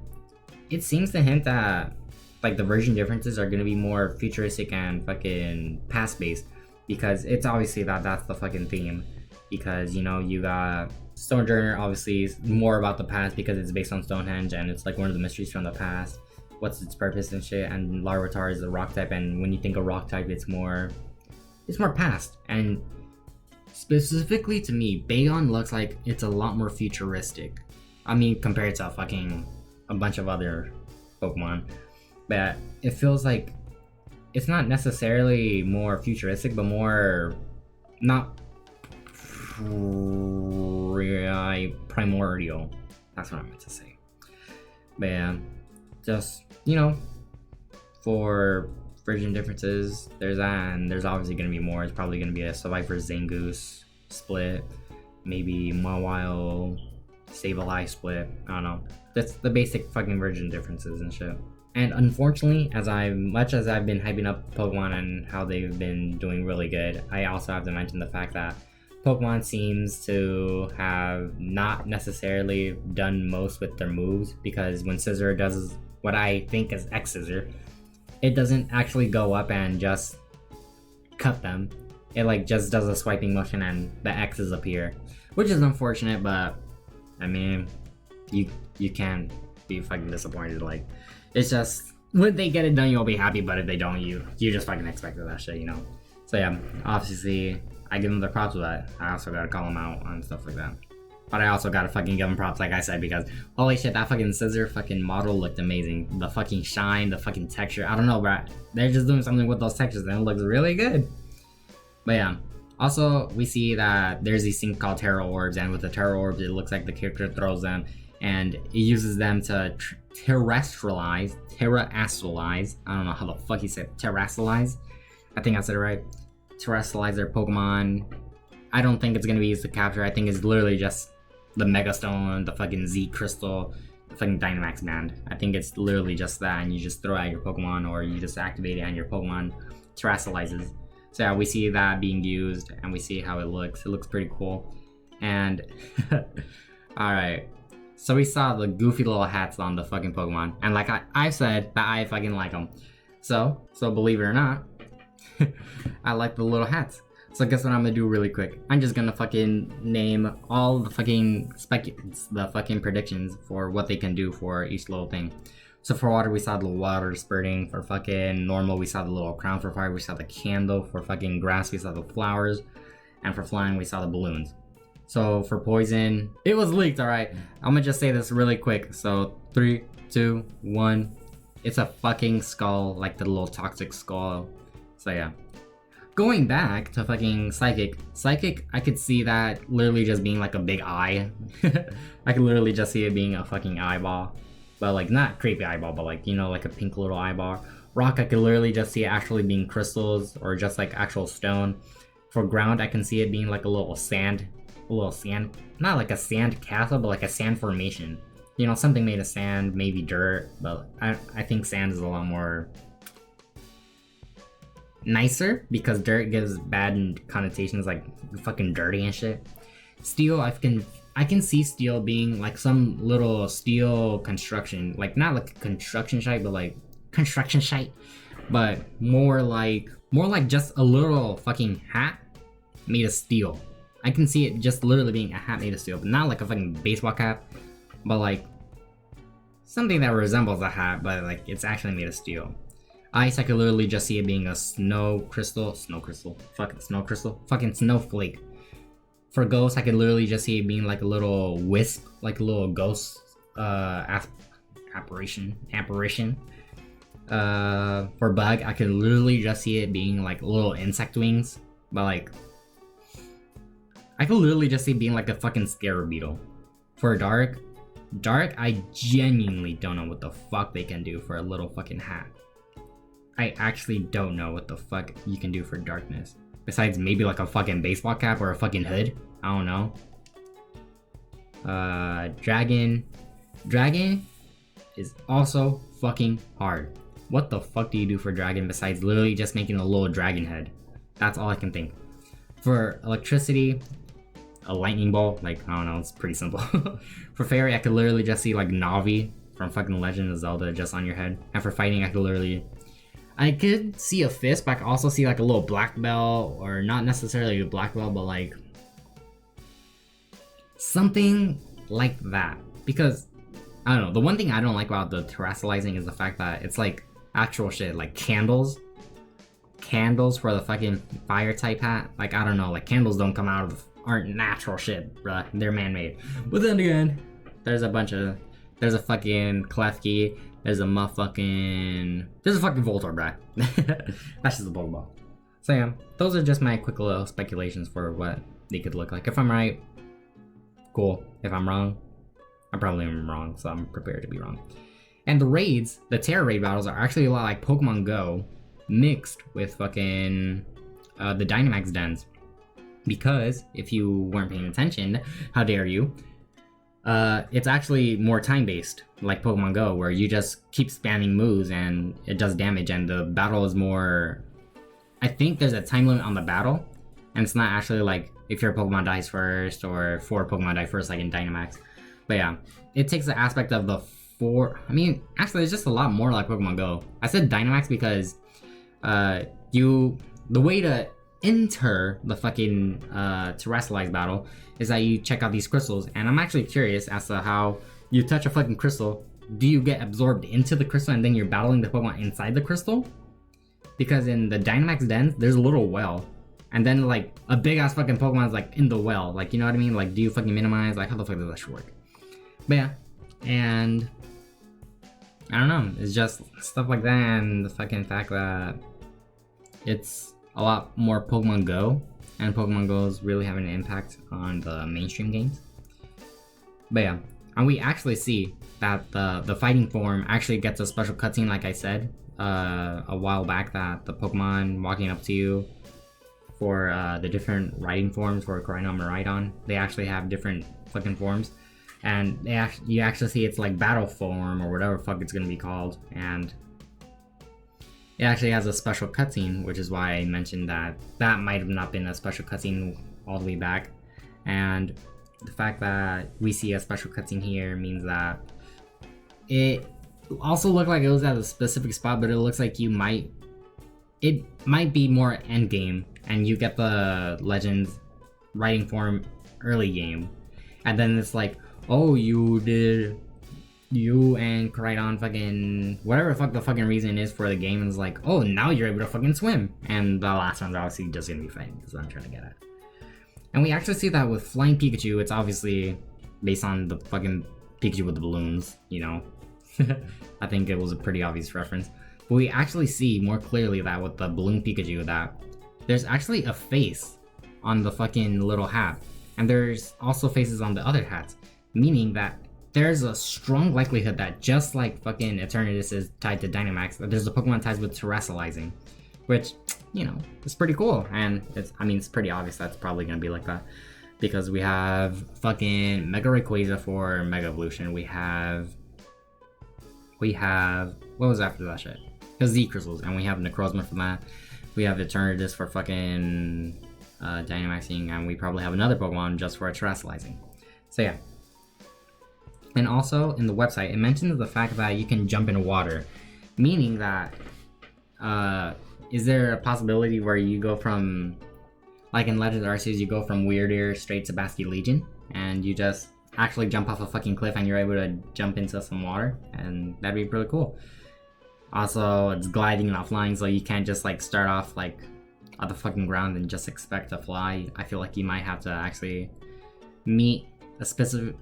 it seems to hint that like the version differences are gonna be more futuristic and fucking past-based, because it's obviously that's the fucking theme. Because you got Sojourner, obviously is more about the past because it's based on Stonehenge and it's like one of the mysteries from the past. What's its purpose and shit? And Larvitar is the rock type, and when you think of rock type, it's more past. And specifically to me, Bagon looks like it's a lot more futuristic. I mean, compared to fucking a bunch of other Pokemon. But it feels like it's not necessarily more futuristic, but more not primordial. That's what I meant to say. But yeah, just for version differences, there's that, and there's obviously going to be more. It's probably going to be a Survivor Zangoose split, maybe Mawile Sableye split. I don't know. That's the basic fucking version differences and shit. And unfortunately, much as I've been hyping up Pokemon and how they've been doing really good, I also have to mention the fact that Pokemon seems to have not necessarily done most with their moves, because when Scizor does what I think is X Scissor, it doesn't actually go up and just cut them. It like just does a swiping motion and the X's appear, which is unfortunate, but I mean, you can't be fucking disappointed. Like, it's just, when they get it done, you'll be happy, but if they don't, you just fucking expected that shit, So yeah, obviously, I give them their props with that. I also gotta call them out on stuff like that. But I also gotta fucking give them props, like I said, because holy shit, that fucking Scizor fucking model looked amazing. The fucking shine, the fucking texture, I don't know, bro. They're just doing something with those textures and it looks really good. But yeah, Also, we see that there's these things called Terra Orbs, and with the Terra Orbs, it looks like the character throws them, and it uses them to terrestrialize, I don't know how the fuck he said terrestrialize. I think I said it right. Terrestrialize their Pokemon. I don't think it's gonna be used to capture. I think it's literally just the Mega Stone, the fucking Z Crystal, the fucking Dynamax Band. I think it's literally just that, and you just throw it at your Pokemon, or you just activate it and your Pokemon terrestrializes. So yeah, we see that being used, and we see how it looks. It looks pretty cool. And alright, so we saw the goofy little hats on the fucking Pokemon, and like I said that I fucking like them. So believe it or not, I like the little hats. So guess what I'm gonna do really quick? I'm just gonna fucking name all the fucking predictions for what they can do for each little thing. So for water, we saw the water spurting. For fucking normal, we saw the little crown. For fire, we saw the candle. For fucking grass, we saw the flowers. And for flying, we saw the balloons. So for poison, it was leaked, alright? I'm gonna just say this really quick. So 3, 2, 1. It's a fucking skull, like the little toxic skull. So yeah. Going back to fucking Psychic, I could see that literally just being like a big eye. I could literally just see it being a fucking eyeball. But like, not creepy eyeball, but like, you know, like a pink little eyeball. Rock, I could literally just see it actually being crystals or just like actual stone. For ground, I can see it being like a little sand, not like a sand castle, but like a sand formation. You know, something made of sand, maybe dirt, but I think sand is a lot more nicer because dirt gives bad connotations, like fucking dirty and shit. Steel, I can see steel being like some little steel construction, like not like construction shite, but like construction shite, but more like just a little fucking hat made of steel. I can see it just literally being a hat made of steel, but not like a fucking baseball cap, but like something that resembles a hat, but like it's actually made of steel. Ice, I could literally just see it being a fucking snowflake. For ghost, I could literally just see it being like a little wisp, like a little ghost apparition. For bug, I could literally just see it being like little insect wings, but like I could literally just see it being like a fucking scarab beetle. For dark, I genuinely don't know what the fuck they can do for a little fucking hat. I actually don't know what the fuck you can do for darkness. Besides maybe like a fucking baseball cap or a fucking hood. I don't know. Dragon is also fucking hard. What the fuck do you do for dragon besides literally just making a little dragon head? That's all I can think. For electricity, a lightning bolt, like I don't know, it's pretty simple. For fairy, I could literally just see like Navi from fucking Legend of Zelda just on your head. And for fighting, I could see a fist, but I could also see like a little black belt, or not necessarily a black belt, but like something like that. Because I don't know, the one thing I don't like about the terrestrializing is the fact that it's like actual shit, like candles for the fucking fire type hat. Like I don't know, like candles aren't natural shit, bruh. They're man-made. But then again, there's a fucking Klefki. There's a fucking Voltor, bruh. That's just a Pokeball. So yeah, those are just my quick little speculations for what they could look like. If I'm right, cool. If I'm wrong, I probably am wrong, so I'm prepared to be wrong. And the raids, the Terra raid battles are actually a lot like Pokemon Go mixed with fucking the Dynamax dens. Because if you weren't paying attention, how dare you? It's actually more time-based, like Pokemon Go, where you just keep spamming moves and it does damage, and the battle is more... I think there's a time limit on the battle, and it's not actually like if your Pokemon dies first, or 4 Pokemon die first, like in Dynamax. But yeah, it takes the aspect of the 4... I mean, actually, it's just a lot more like Pokemon Go. I said Dynamax because the way to enter the fucking terrestrialized battle is that you check out these crystals, and I'm actually curious as to how you touch a fucking crystal. Do you get absorbed into the crystal and then you're battling the Pokemon inside the crystal? Because in the Dynamax dens, there's a little well, and then like a big ass fucking Pokemon is like in the well, like, you know what I mean? Like, do you fucking minimize? Like, how the fuck does that shit work? But yeah, and I don't know, it's just stuff like that, and the fucking fact that it's a lot more Pokemon Go, and Pokemon Go is really having an impact on the mainstream games. But yeah, and we actually see that the fighting form actually gets a special cutscene, like I said a while back, that the Pokemon walking up to you for the different riding forms for Koraidon and Miraidon, they actually have different fucking forms, and you actually see it's like battle form or whatever fuck it's gonna be called, and it actually has a special cutscene, which is why I mentioned that that might have not been a special cutscene all the way back. And the fact that we see a special cutscene here means that it also looked like it was at a specific spot, but it looks like it might be more end game, and you get the Legends writing form early game, and then it's like, oh, you and Koraidon fucking whatever the fuck the fucking reason is for the game, and it's like, oh, now you're able to fucking swim, and the last one's obviously just gonna be fighting. That's what I'm trying to get at. And we actually see that with Flying Pikachu. It's obviously based on the fucking Pikachu with the balloons, you know. I think it was a pretty obvious reference. But we actually see more clearly that with the balloon Pikachu that there's actually a face on the fucking little hat, and there's also faces on the other hats, meaning that there's a strong likelihood that just like fucking Eternatus is tied to Dynamax, that there's a Pokemon tied with Terrestrializing, which, you know, it's pretty cool. And it's pretty obvious that's probably gonna be like that, because we have fucking Mega Rayquaza for Mega Evolution. We have what was after that shit? The Z Crystals, and we have Necrozma for that. We have Eternatus for fucking Dynamaxing, and we probably have another Pokemon just for Terrestrializing. So yeah. And also in the website, it mentions the fact that you can jump into water, meaning that is there a possibility where you go from, like in Legends Arceus, you go from Weirdeer straight to Basculegion, and you just actually jump off a fucking cliff and you're able to jump into some water, and that'd be pretty cool. Also, it's gliding, not flying, so you can't just like start off like on the fucking ground and just expect to fly. I feel like you might have to actually meet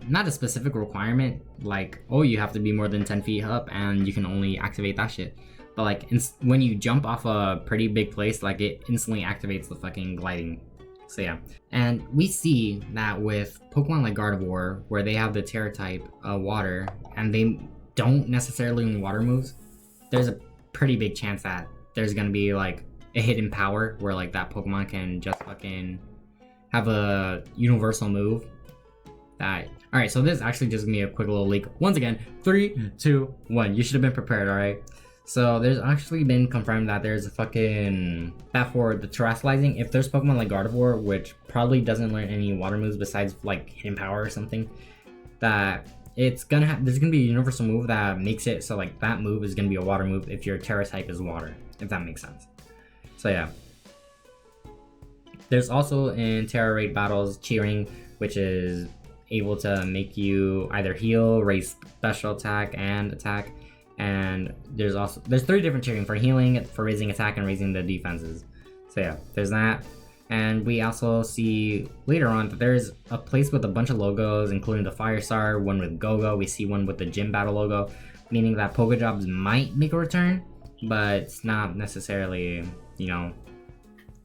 not a specific requirement, like, oh, you have to be more than 10 feet up and you can only activate that shit. But like when you jump off a pretty big place, like it instantly activates the fucking gliding. So yeah. And we see that with Pokemon like Gardevoir, where they have the Terra type water, and they don't necessarily in water moves, there's a pretty big chance that there's gonna be like a hidden power where like that Pokemon can just fucking have a universal move that. Alright, so this is actually just gonna be a quick little leak. Once again, 3, 2, 1. You should have been prepared, alright? So there's actually been confirmed that there's a fucking, that for the Terrestrializing, if there's Pokemon like Gardevoir, which probably doesn't learn any water moves besides like hidden power or something, that it's gonna have, there's gonna be a universal move that makes it so like that move is gonna be a water move if your Terra type is water, if that makes sense. So yeah. There's also in Terra raid battles Cheering, which is able to make you either heal, raise special attack and attack. And there's 3 different cheering for healing, for raising attack, and raising the defenses. So yeah, there's that. And we also see later on that there's a place with a bunch of logos, including the Firestar, one with Go-Go. We see one with the Gym Battle logo, meaning that Pokéjobs might make a return, but it's not necessarily, you know,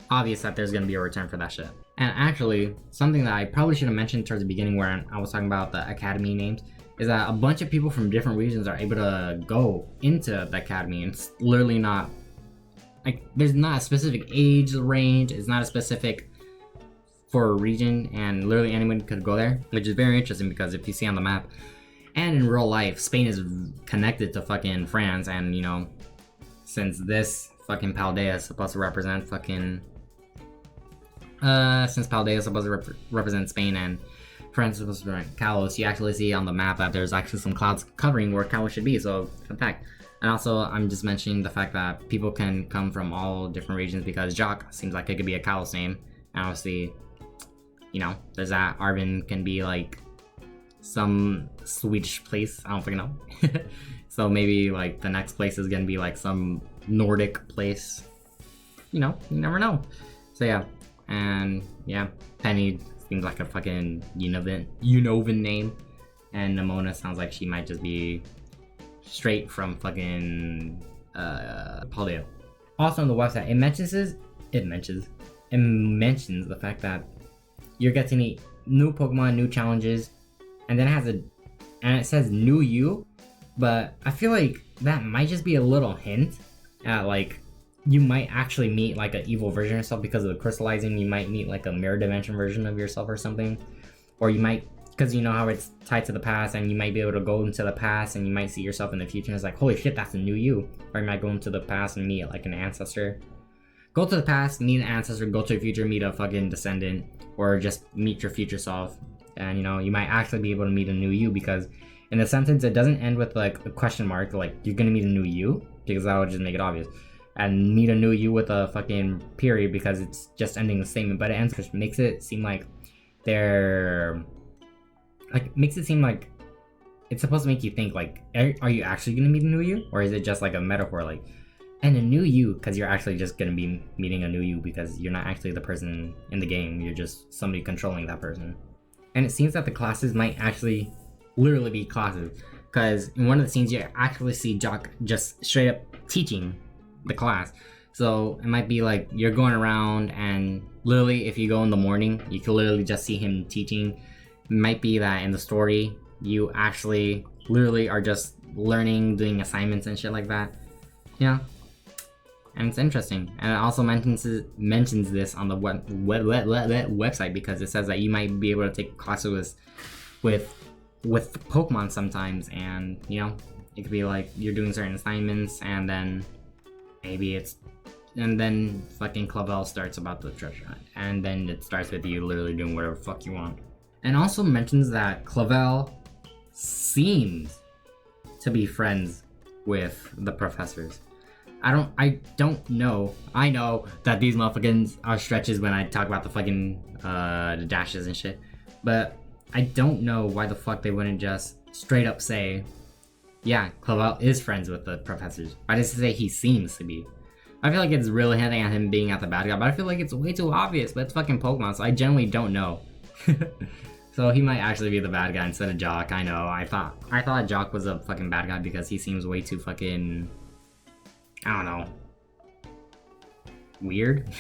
obvious that there's gonna be a return for that shit. And actually, something that I probably should have mentioned towards the beginning where I was talking about the Academy names, is that a bunch of people from different regions are able to go into the Academy, and it's literally not, like, there's not a specific age range, it's not a specific for a region, and literally anyone could go there, which is very interesting because if you see on the map, and in real life, Spain is connected to fucking France, and you know, since this fucking Paldea is supposed to represent fucking, since Paldea is supposed to represent Spain and France is supposed to represent Kalos, you actually see on the map that there's actually some clouds covering where Kalos should be, so fun fact. And also, I'm just mentioning the fact that people can come from all different regions because Jock seems like it could be a Kalos name, and obviously, you know, there's that. Arvin can be like some Swedish place, I don't fucking know. So maybe like the next place is gonna be like some Nordic place. You know, you never know. So yeah, and yeah, Penny seems like a fucking Unova name, and Nimona sounds like she might just be straight from fucking Paldea. Also on the website, it it mentions the fact that you're getting new Pokemon, new challenges, and then it says new you, but I feel like that might just be a little hint at like you might actually meet like an evil version of yourself because of the crystallizing. You might meet like a mirror dimension version of yourself or something, or you might, because you know how it's tied to the past, and you might be able to go into the past and you might see yourself in the future and it's like, holy shit, that's a new you. Or you might go into the past and meet like an ancestor. Go to the past, meet an ancestor, go to the future, meet a fucking descendant, or just meet your future self. And you know, you might actually be able to meet a new you, because in the sentence it doesn't end with like a question mark, like you're gonna meet a new you, because that would just make it obvious. And meet a new you with a fucking period, because it's just ending the statement, but it ends, which makes it seem like makes it seem like it's supposed to make you think like, are you actually gonna meet a new you, or is it just like a metaphor, like, and a new you, because you're actually just gonna be meeting a new you because you're not actually the person in the game, you're just somebody controlling that person. And it seems that the classes might actually literally be classes, because in one of the scenes you actually see Jock just straight up teaching the class. So it might be like you're going around, and literally if you go in the morning, you can literally just see him teaching. It might be that in the story you actually literally are just learning, doing assignments and shit like that. Yeah. And it's interesting, and it also mentions this on the website, because it says that you might be able to take classes with Pokemon sometimes, and you know, it could be like you're doing certain assignments, and then fucking Clavel starts about the treasure hunt, and then it starts with you literally doing whatever the fuck you want. And also mentions that Clavel seems to be friends with the professors. I don't know. I know that these motherfuckers are stretches when I talk about the fucking the dashes and shit, but I don't know why the fuck they wouldn't just straight up say, yeah, Clavel is friends with the professors. Why does it say he seems to be? I feel like it's really hinting at him being at the bad guy, but I feel like it's way too obvious, but it's fucking Pokemon, so I generally don't know. So he might actually be the bad guy instead of Jock. I know, I thought Jock was a fucking bad guy because he seems way too fucking, I don't know, weird.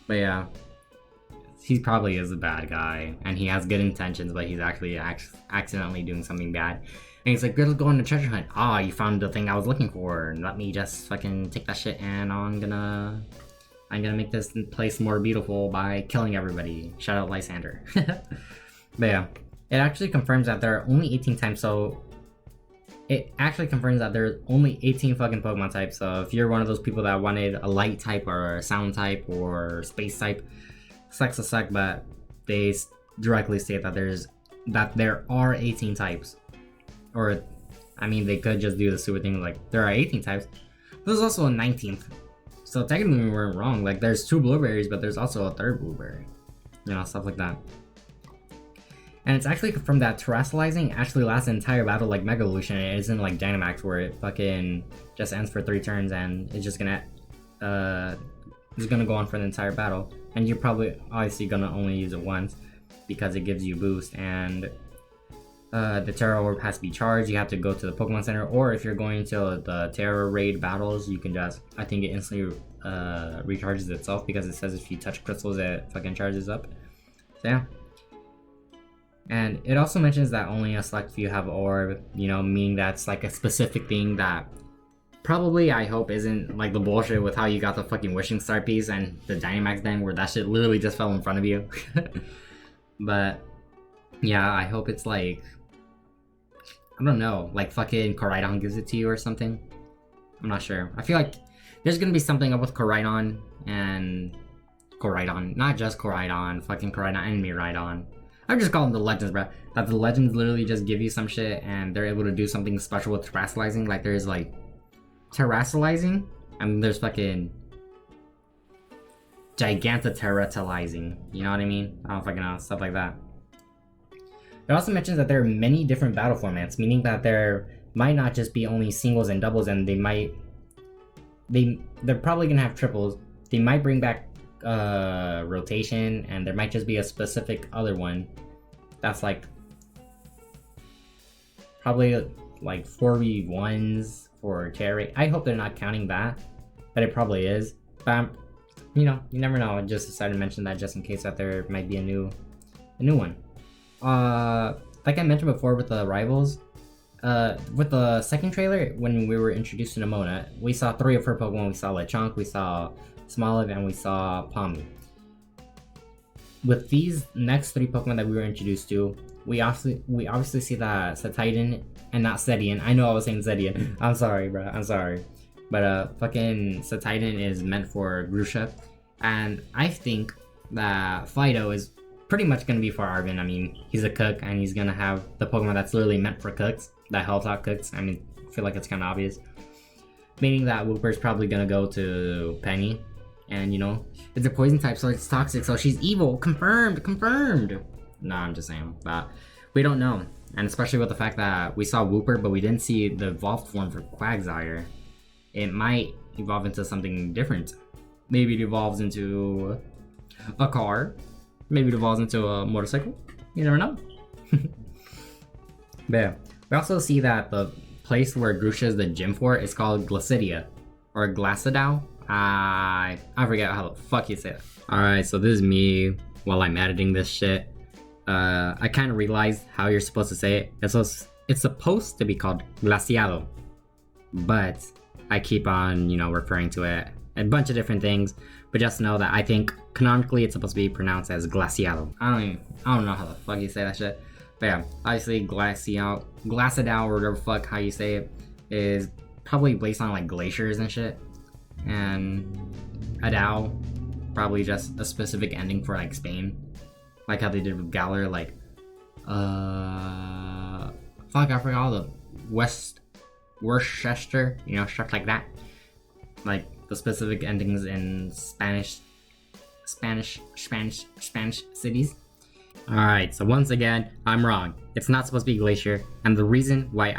But yeah, he probably is a bad guy, and he has good intentions, but he's actually accidentally doing something bad. And he's like, let's go on the treasure hunt. Ah, you found the thing I was looking for. Let me just fucking take that shit, and I'm gonna make this place more beautiful by killing everybody. Shout out Lysander. But yeah, it actually confirms that there are only 18 types, so it actually confirms that there's only 18 fucking Pokemon types. So if you're one of those people that wanted a light type or a sound type or space type, sucks a suck, but they directly state that there are 18 types. Or, I mean, they could just do the stupid thing like, there are 18 types. There's also a 19th. So technically we weren't wrong. Like, there's 2 blueberries, but there's also a 3rd blueberry. You know, stuff like that. And it's actually confirmed that terrestrializing actually lasts an entire battle like Mega Evolution. It isn't like Dynamax where it fucking just ends for 3 turns and it's just gonna go on for the entire battle. And you're probably obviously gonna only use it once because it gives you boost, and the Terra Orb has to be charged. You have to go to the Pokemon Center, or if you're going to the Terra Raid battles, you can just, I think it instantly recharges itself, because it says if you touch crystals it fucking charges up. So yeah. And it also mentions that only a select few have orb, you know, meaning that's like a specific thing that probably, I hope, isn't like the bullshit with how you got the fucking wishing star piece and the Dynamax Den where that shit literally just fell in front of you. But yeah, I hope it's like, I don't know, like fucking Koraidon gives it to you or something. I'm not sure. I feel like there's gonna be something up with Koraidon and Koraidon, not just Koraidon, fucking Koraidon and Miraidon. I just call them the legends, bro. That the legends literally just give you some shit and they're able to do something special with terrestrializing. Like there's like terrestrializing, and there's fucking gigantoterrestrializing. You know what I mean? I don't fucking know, stuff like that. It also mentions that there are many different battle formats, meaning that there might not just be only singles and doubles, and they're probably gonna have triples. They might bring back rotation, and there might just be a specific other one that's like probably like 4v1s for Terra. I hope they're not counting that, but it probably is. But you know, you never know. I just decided to mention that just in case that there might be a new one. Like I mentioned before with the rivals, with the second trailer, when we were introduced to Nimona, we saw 3 of her Pokemon. We saw Lechonk, we saw Smoliv, and we saw Palmy. With these next 3 Pokemon that we were introduced to, we obviously see that Cetitan and not Cetian. I know I was saying Cetian. I'm sorry, bro. I'm sorry. But fucking Cetitan is meant for Grusha, and I think that Fido is pretty much gonna be for Arvin. I mean, he's a cook, and he's gonna have the Pokemon that's literally meant for cooks, that helps out cooks. I mean, I feel like it's kind of obvious. Meaning that Wooper's probably gonna go to Penny, and you know, it's a poison type, so it's toxic, so she's evil. Confirmed. Nah, I'm just saying, but we don't know. And especially with the fact that we saw Wooper, but we didn't see the evolved form for Quagsire. It might evolve into something different. Maybe it evolves into a car. Maybe it evolves into a motorcycle. You never know. But yeah, we also see that the place where Grusha is the gym for is called Glacidia. Or Glacidow. I forget how the fuck you say it. Alright, so this is me while I'm editing this shit. I kind of realized how you're supposed to say it. It's supposed to be called Glaciado. But I keep on, you know, referring to it a bunch of different things, but just know that I think canonically it's supposed to be pronounced as Glaciado. I don't know how the fuck you say that shit. But yeah, obviously Glaciado, or whatever the fuck how you say it, is probably based on like glaciers and shit. And Adao, probably just a specific ending for like Spain. Like how they did with Galar, like fuck, I forgot all the Worcester, you know, stuff like that. Like the specific endings in Spanish cities. Alright, so once again, I'm wrong. It's not supposed to be glacier, and the reason why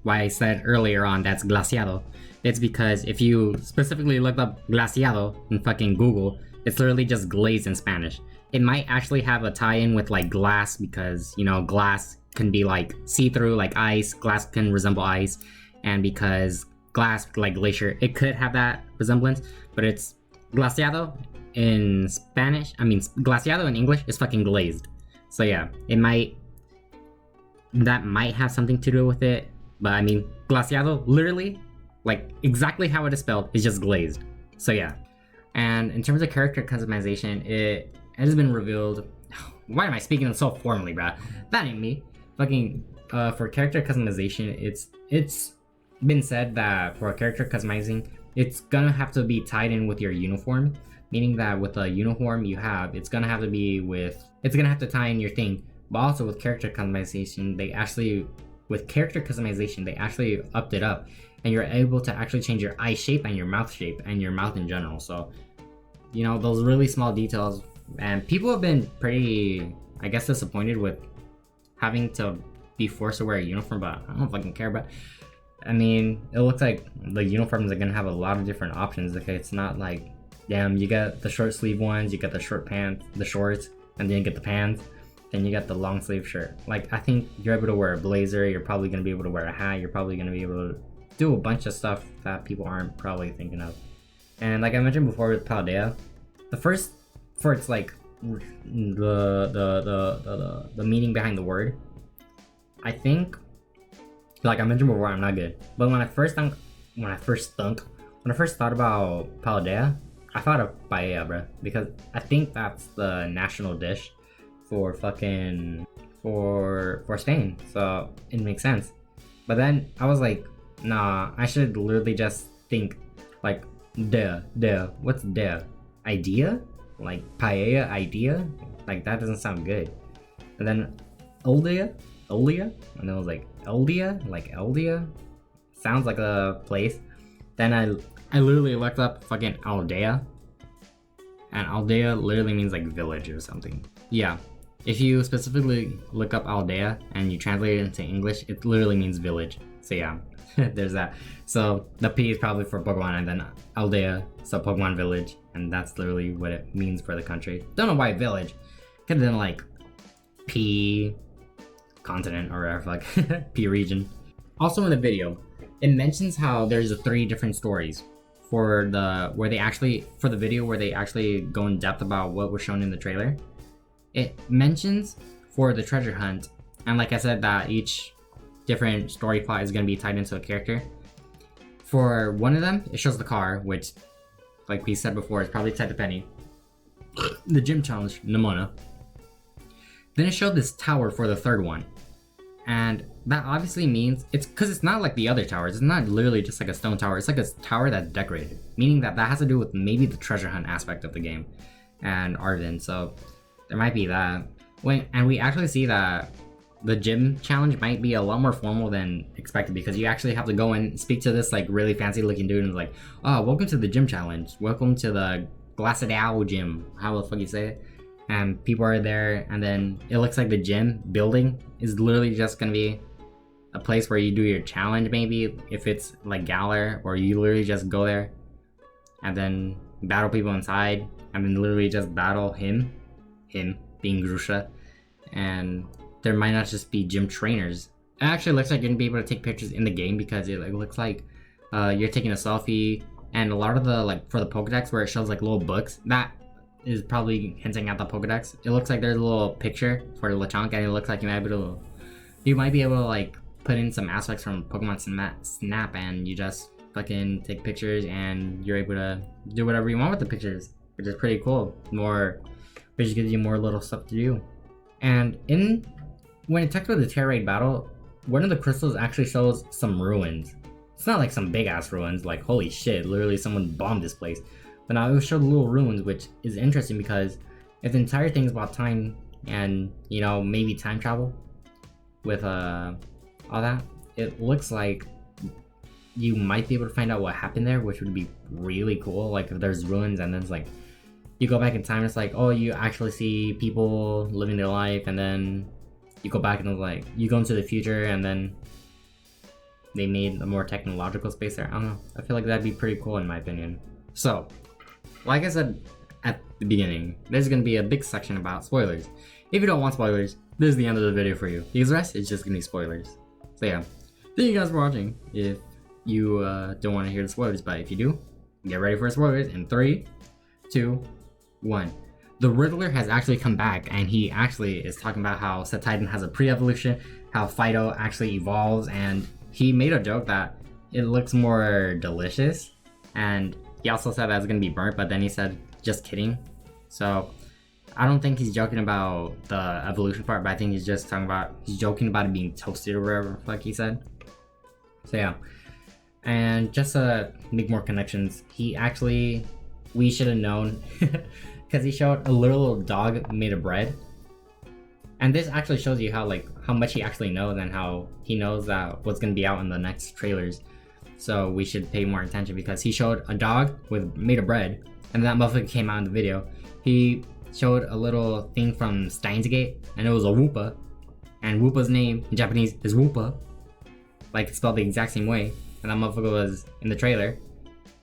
I said earlier on that's glaciado, it's because if you specifically look up glaciado in fucking Google, it's literally just glazed in Spanish. It might actually have a tie-in with like glass, because, you know, glass can be like see-through like ice, glass can resemble ice, and because glass, like glacier, it could have that resemblance, but it's glaciado in Spanish. I mean, glaciado in English is fucking glazed. So yeah, that might have something to do with it, but I mean, glaciado, literally, like exactly how it is spelled, is just glazed. So yeah. And in terms of character customization, it has been revealed. Why am I speaking so formally, bruh? That ain't me. Fucking, for character customization, it's been said that for character customizing, it's gonna have to be tied in with your uniform. Meaning that with the uniform you have, it's gonna have to tie in your thing. But also with character customization, they actually upped it up. And you're able to actually change your eye shape and your mouth in general. So, you know, those really small details. And people have been pretty, I guess, disappointed with having to be forced to wear a uniform, but I don't fucking care. But I mean, it looks like the uniforms are gonna have a lot of different options. Okay, it's not like, damn, you got the short sleeve ones, you got the short pants, the shorts, and then you get the pants, then you got the long sleeve shirt. Like, I think you're able to wear a blazer, you're probably gonna be able to wear a hat, you're probably gonna be able to do a bunch of stuff that people aren't probably thinking of. And like I mentioned before with Paldea, the first, for its like the meaning behind the word, I think, like I mentioned before, I'm not good. But when I first thought about Paldea, I thought of paella, bro, because I think that's the national dish for fucking for Spain, so it makes sense. But then I was like, nah, I should literally just think like what's idea, like paella idea, like that doesn't sound good. And then Olia, and I was like Eldia sounds like a place. Then I literally looked up fucking Aldea, and Aldea literally means like village or something. Yeah, if you specifically look up Aldea and you translate it into English, it literally means village. So yeah, there's that. So the P is probably for Pokemon, and then Aldea, so Pokemon village, and that's literally what it means for the country. Don't know why village. Could have been like P continent or whatever, like P region. Also in the video, it mentions how there's 3 different stories for the video where they actually go in depth about what was shown in the trailer, it mentions for the treasure hunt, and like I said, that each different story plot is going to be tied into a character. For one of them, it shows the car, which, like we said before, is probably tied to Penny. The gym challenge, Nimona. Then it showed this tower for the third one. And that obviously means, it's because it's not like the other towers. It's not literally just like a stone tower. It's like a tower that's decorated. Meaning that has to do with maybe the treasure hunt aspect of the game and Arvin. So there might be that. And we actually see that the gym challenge might be a lot more formal than expected, because you actually have to go and speak to this like really fancy looking dude and like, oh, welcome to the gym challenge. Welcome to the Glacial gym. How the fuck you say it? And people are there, and then it looks like the gym building is literally just gonna be a place where you do your challenge, maybe if it's like Galar, or you literally just go there and then battle people inside, and then literally just battle him being Grusha. And there might not just be gym trainers. It actually looks like you're gonna be able to take pictures in the game, because it looks like you're taking a selfie, and a lot of the, like for the Pokedex where it shows like little books, that is probably hinting at the Pokedex. It looks like there's a little picture for Lechonk, and it looks like you might be able to like put in some aspects from Pokemon Snap, and you just fucking take pictures, and you're able to do whatever you want with the pictures, which is pretty cool. Which gives you more little stuff to do. And when it talks about the Terra Raid battle, one of the crystals actually shows some ruins. It's not like some big ass ruins, like holy shit, literally someone bombed this place. But now it will show the little ruins, which is interesting, because if the entire thing is about time and, you know, maybe time travel with all that, it looks like you might be able to find out what happened there, which would be really cool. Like if there's ruins and then it's like you go back in time, it's like, oh, you actually see people living their life, and then you go back and it's like you go into the future, and then they made a more technological space there. I don't know. I feel like that'd be pretty cool in my opinion. So, like I said at the beginning, there's going to be a big section about spoilers. If you don't want spoilers, this is the end of the video for you, because the rest is just going to be spoilers. So yeah, thank you guys for watching. If you don't want to hear the spoilers, but if you do, get ready for spoilers in 3, 2, 1. The Riddler has actually come back, and he actually is talking about how Titan has a pre-evolution, how Fido actually evolves, and he made a joke that it looks more delicious, and he also said that it's gonna be burnt, but then he said, just kidding. So I don't think he's joking about the evolution part, but I think he's just he's joking about it being toasted or whatever like he said. So yeah. And just to make more connections, we should have known, because he showed a little dog made of bread. And this actually shows you how much he actually knows, and how he knows that what's gonna be out in the next trailers. So we should pay more attention, because he showed a dog made of bread, and that motherfucker came out in the video. He showed a little thing from Steins Gate, and it was a Woopa, and Woopa's name in Japanese is Woopa, like it's spelled the exact same way, and that motherfucker was in the trailer,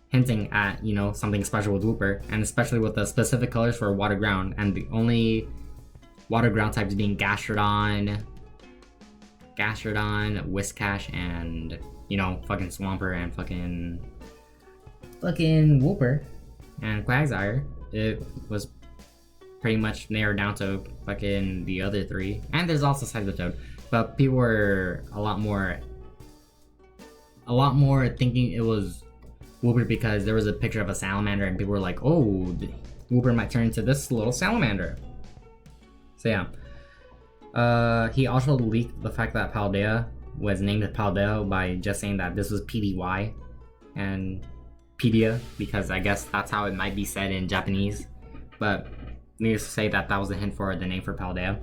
hinting at, you know, something special with Wooper, and especially with the specific colors for water ground, and the only water ground types being Gastrodon, Whiscash, and, you know, fucking Swampert, and fucking Wooper, and Quagsire. It was pretty much narrowed down to fucking the other 3. And there's also Cyclotoad, but people were a lot more thinking it was Wooper, because there was a picture of a salamander, and people were like, oh, Wooper might turn into this little salamander. So yeah. He also leaked the fact that Paldea was named Paldea by just saying that this was PDY and Pedia, because I guess that's how it might be said in Japanese. But needless to say that was a hint for the name for Paldea.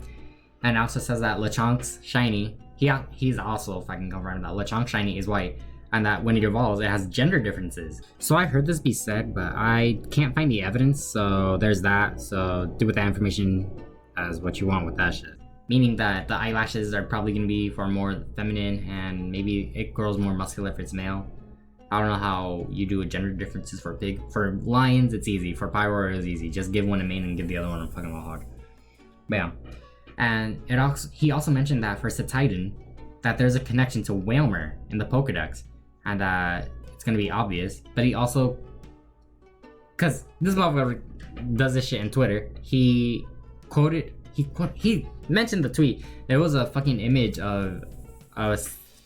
And it also says that Lechonk's shiny, he's also fucking confirmed that Lechonk's shiny is white, and that when it evolves, it has gender differences. So I heard this be said, but I can't find the evidence, so there's that. So do with that information as what you want with that shit. Meaning that the eyelashes are probably going to be for more feminine, and maybe it grows more muscular if it's male. I don't know how you do gender differences for pig. For lions, it's easy. For Pyro, it's easy. Just give one a mane and give the other one a fucking mohawk. But yeah. And he also mentioned that for Titan, that there's a connection to Wailmer in the Pokedex, and that it's going to be obvious. But he also Cause this motherfucker does this shit in Twitter. He mentioned the tweet. There was a fucking image of a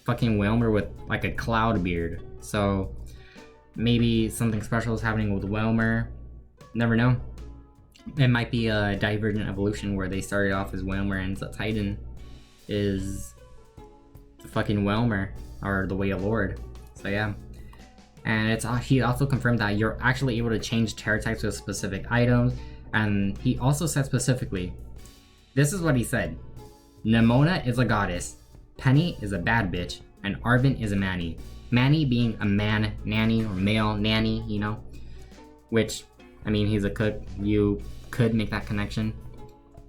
fucking Whalmer with like a cloud beard. So maybe something special is happening with Whalmer. Never know. It might be a divergent evolution where they started off as Whalmer and the Titan is the fucking Whalmer or the Way of Lord. So yeah. And he also confirmed that you're actually able to change terror types with specific items. And he also said specifically, this is what he said. Nemona is a goddess, Penny is a bad bitch, and Arvin is a manny. Manny being a man nanny or male nanny, you know? Which, I mean, he's a cook. You could make that connection.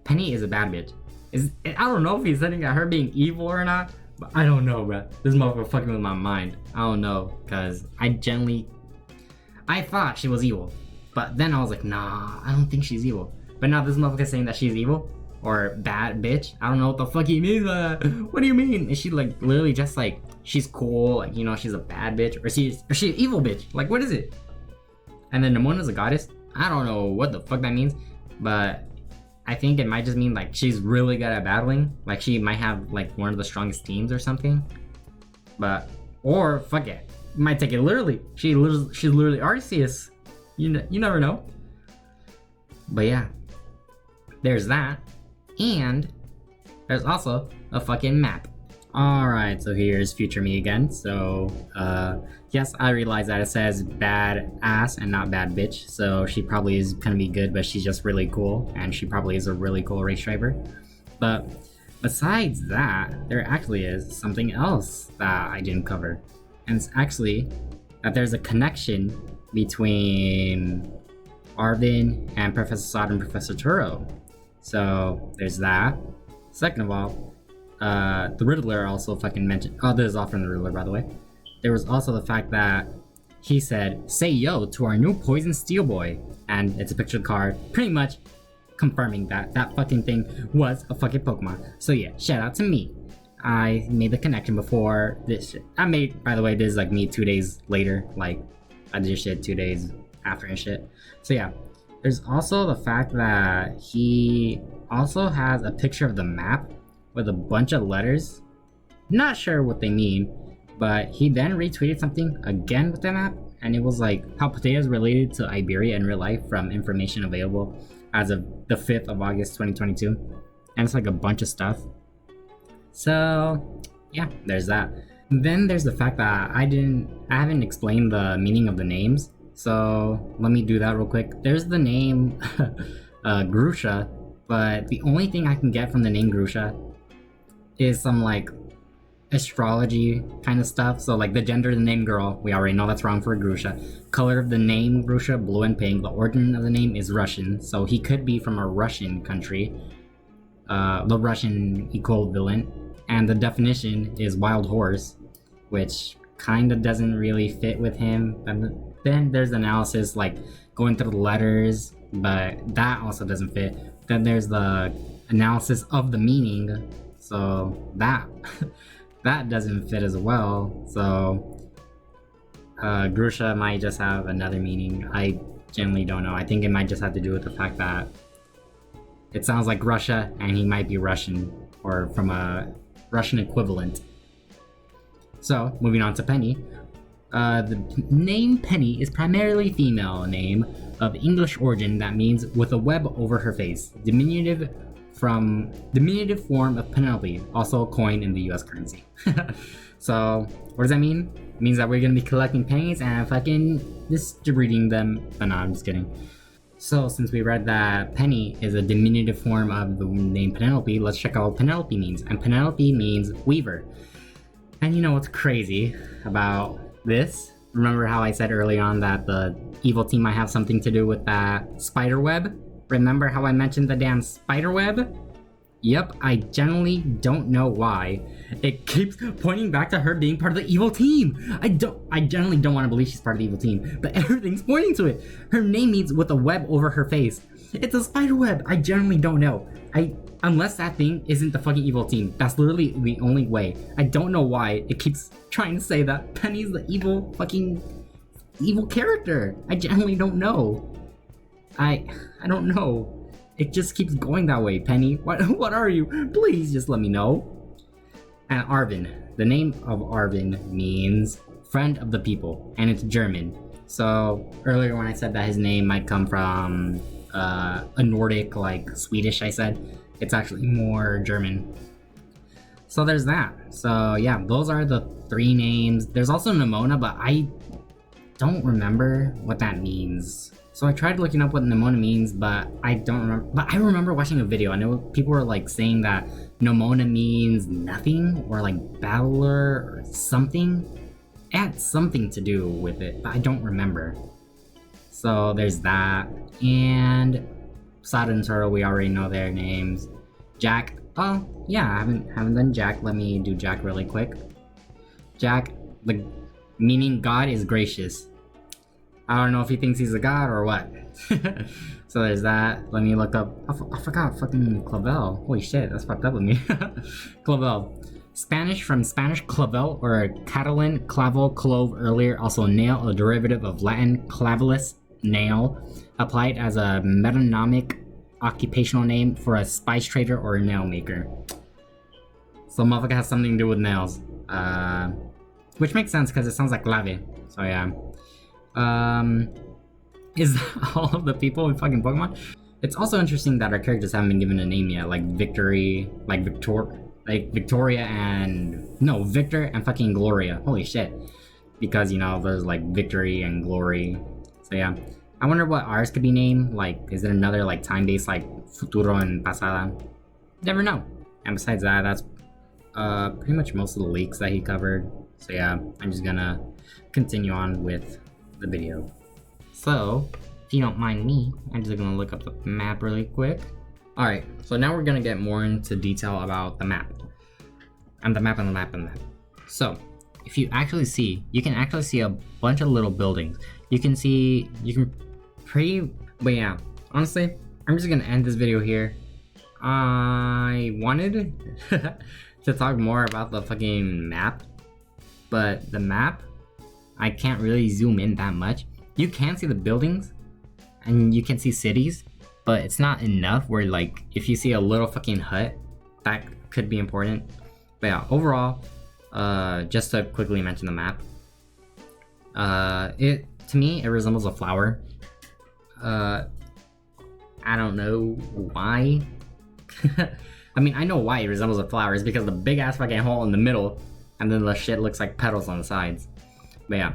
Penny is a bad bitch. I don't know if he's hinting at her being evil or not, but I don't know, bro. This motherfucker fucking with my mind. I don't know, because I thought she was evil. But then I was like, nah, I don't think she's evil. But now this motherfucker's saying that she's evil or bad bitch. I don't know what the fuck he means by that. What do you mean? Is she like literally just like she's cool, like, you know, she's a bad bitch, or she's an evil bitch? Like, what is it? And then Nemona's a goddess. I don't know what the fuck that means, but I think it might just mean like she's really good at battling. Like she might have like one of the strongest teams or something. But or fuck it, might take it literally. She's literally Arceus. You never know. But yeah, there's that, and there's also a fucking map. Alright, so here's future me again. So yes, I realize that it says bad ass and not bad bitch, so she probably is gonna be good, but she's just really cool, and she probably is a really cool race driver. But besides that, there actually is something else that I didn't cover, and it's actually that there's a connection between Arvin and Professor Sod and Professor Turo. So there's that. Second of all, the Riddler also fucking mentioned. Oh, this is all from the Riddler, by the way. There was also the fact that he said, "Say yo to our new Poison Steel Boy," and it's a picture of the card, pretty much confirming that that fucking thing was a fucking Pokemon. So yeah, shout out to me. I made the connection before this shit. By the way, this is like me 2 days later. Like, I did shit 2 days after and shit. So yeah, there's also the fact that he also has a picture of the map with a bunch of letters. Not sure what they mean, but he then retweeted something again with the map, and it was like how potatoes related to Iberia in real life from information available as of the 5th of August 2022. And it's like a bunch of stuff. So yeah, there's that. Then there's the fact that I haven't explained the meaning of the names. So let me do that real quick. There's the name Grusha, but the only thing I can get from the name Grusha is some like astrology kind of stuff. So like the gender of the name girl, we already know that's wrong for Grusha. Color of the name Grusha, blue and pink. The origin of the name is Russian, so he could be from a Russian country, the Russian equivalent. And the definition is wild horse, which kind of doesn't really fit with him. And then there's analysis like going through the letters, but that also doesn't fit. Then there's the analysis of the meaning, so that that doesn't fit as well. So Grusha might just have another meaning. I generally don't know. I think it might just have to do with the fact that it sounds like Russia and he might be Russian or from a Russian equivalent. So moving on to Penny. The name Penny is primarily female name of English origin that means with a web over her face. Diminutive form of Penelope, also a coin in the US currency. So what does that mean? It means that we're gonna be collecting pennies and fucking distributing them. But no, I'm just kidding. So since we read that Penny is a diminutive form of the name Penelope, let's check out what Penelope means. And Penelope means weaver. And you know what's crazy about this? Remember how I said early on that the evil team might have something to do with that spider web? Remember how I mentioned the damn spider web? Yep, I generally don't know why. It keeps pointing back to her being part of the evil team. I generally don't want to believe she's part of the evil team, but everything's pointing to it. Her name means with a web over her face. It's a spider web. I generally don't know. Unless that thing isn't the fucking evil team. That's literally the only way. I don't know why it keeps trying to say that Penny's the evil character. I generally don't know. I don't know. It just keeps going that way, Penny. What are you? Please just let me know. And Arvin. The name of Arvin means friend of the people, and it's German. So earlier when I said that his name might come from a Nordic, like Swedish, I said, it's actually more German. So there's that. So yeah, those are the 3 names. There's also Nemona, but I don't remember what that means. So I tried looking up what Nemona means, but I don't remember. But I remember watching a video, and people were like saying that Nemona means nothing, or like battler, or something. It had something to do with it, but I don't remember. So there's that. And Sada and Turtle, we already know their names. Jack, oh yeah, I haven't done Jack. Let me do Jack really quick. Jack, the meaning God is gracious. I don't know if he thinks he's a god or what. So there's that. Let me look up. I forgot fucking Clavel. Holy shit, that's fucked up with me. Clavel. Spanish from Spanish clavel or Catalan clavel, clove earlier, also nail, a derivative of Latin clavelus, nail, applied as a metonymic occupational name for a spice trader or a nail maker. So motherfucker has something to do with nails. Which makes sense because it sounds like clave. So yeah. Is that all of the people in fucking Pokemon? It's also interesting that our characters haven't been given a name yet, like Victory, like Victoria and... No, Victor and fucking Gloria. Holy shit. Because, you know, there's like Victory and Glory. So yeah. I wonder what ours could be named. Like, is it another like time-based like Futuro and Pasada? Never know. And besides that, that's pretty much most of the leaks that he covered. So yeah, I'm just gonna continue on with the video. So, if you don't mind me, I'm just gonna look up the map really quick. Alright, so now we're gonna get more into detail about the map. And the map and the map and the map. So, if you actually see, you can actually see a bunch of little buildings. But yeah, honestly, I'm just gonna end this video here. I wanted to talk more about the fucking map, but the map, I can't really zoom in that much. You can see the buildings, and you can see cities, but it's not enough where like, if you see a little fucking hut, that could be important. But yeah, overall, just to quickly mention the map, to me, it resembles a flower. I don't know why. I mean, I know why it resembles a flower. It's because the big ass fucking hole in the middle, and then the shit looks like petals on the sides. But yeah,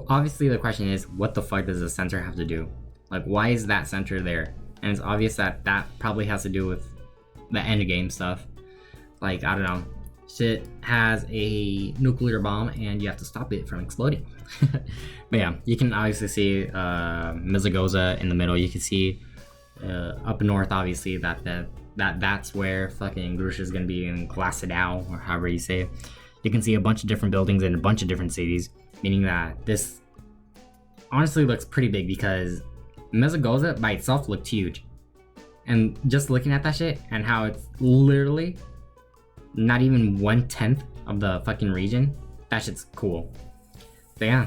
obviously the question is, what the fuck does the center have to do? Like, why is that center there? And it's obvious that that probably has to do with the end game stuff. Like, I don't know. Shit has a nuclear bomb and you have to stop it from exploding. But yeah, you can obviously see Mizagoza in the middle. You can see up north, obviously, that's where fucking Grusha is gonna be in Glasgow, or however you say it. You can see a bunch of different buildings in a bunch of different cities, meaning that this honestly looks pretty big because Mizagoza by itself looked huge. And just looking at that shit and how it's literally not even 1/10 of the fucking region, that shit's cool. But yeah,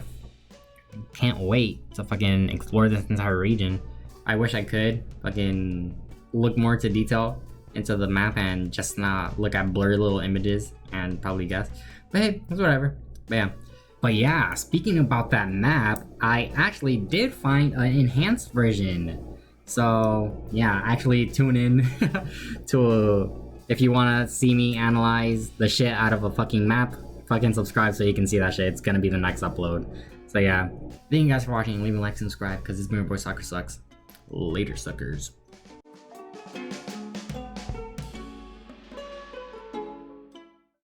can't wait to fucking explore this entire region. I wish I could fucking look more into detail into the map and just not look at blurry little images and probably guess. But hey, it's whatever. But yeah, speaking about that map, I actually did find an enhanced version. So yeah, actually tune in if you want to see me analyze the shit out of a fucking map, fucking subscribe so you can see that shit. It's gonna be the next upload. So yeah, thank you guys for watching. Leave a like and subscribe because it's been your boy Soccer Sucks. Later, suckers.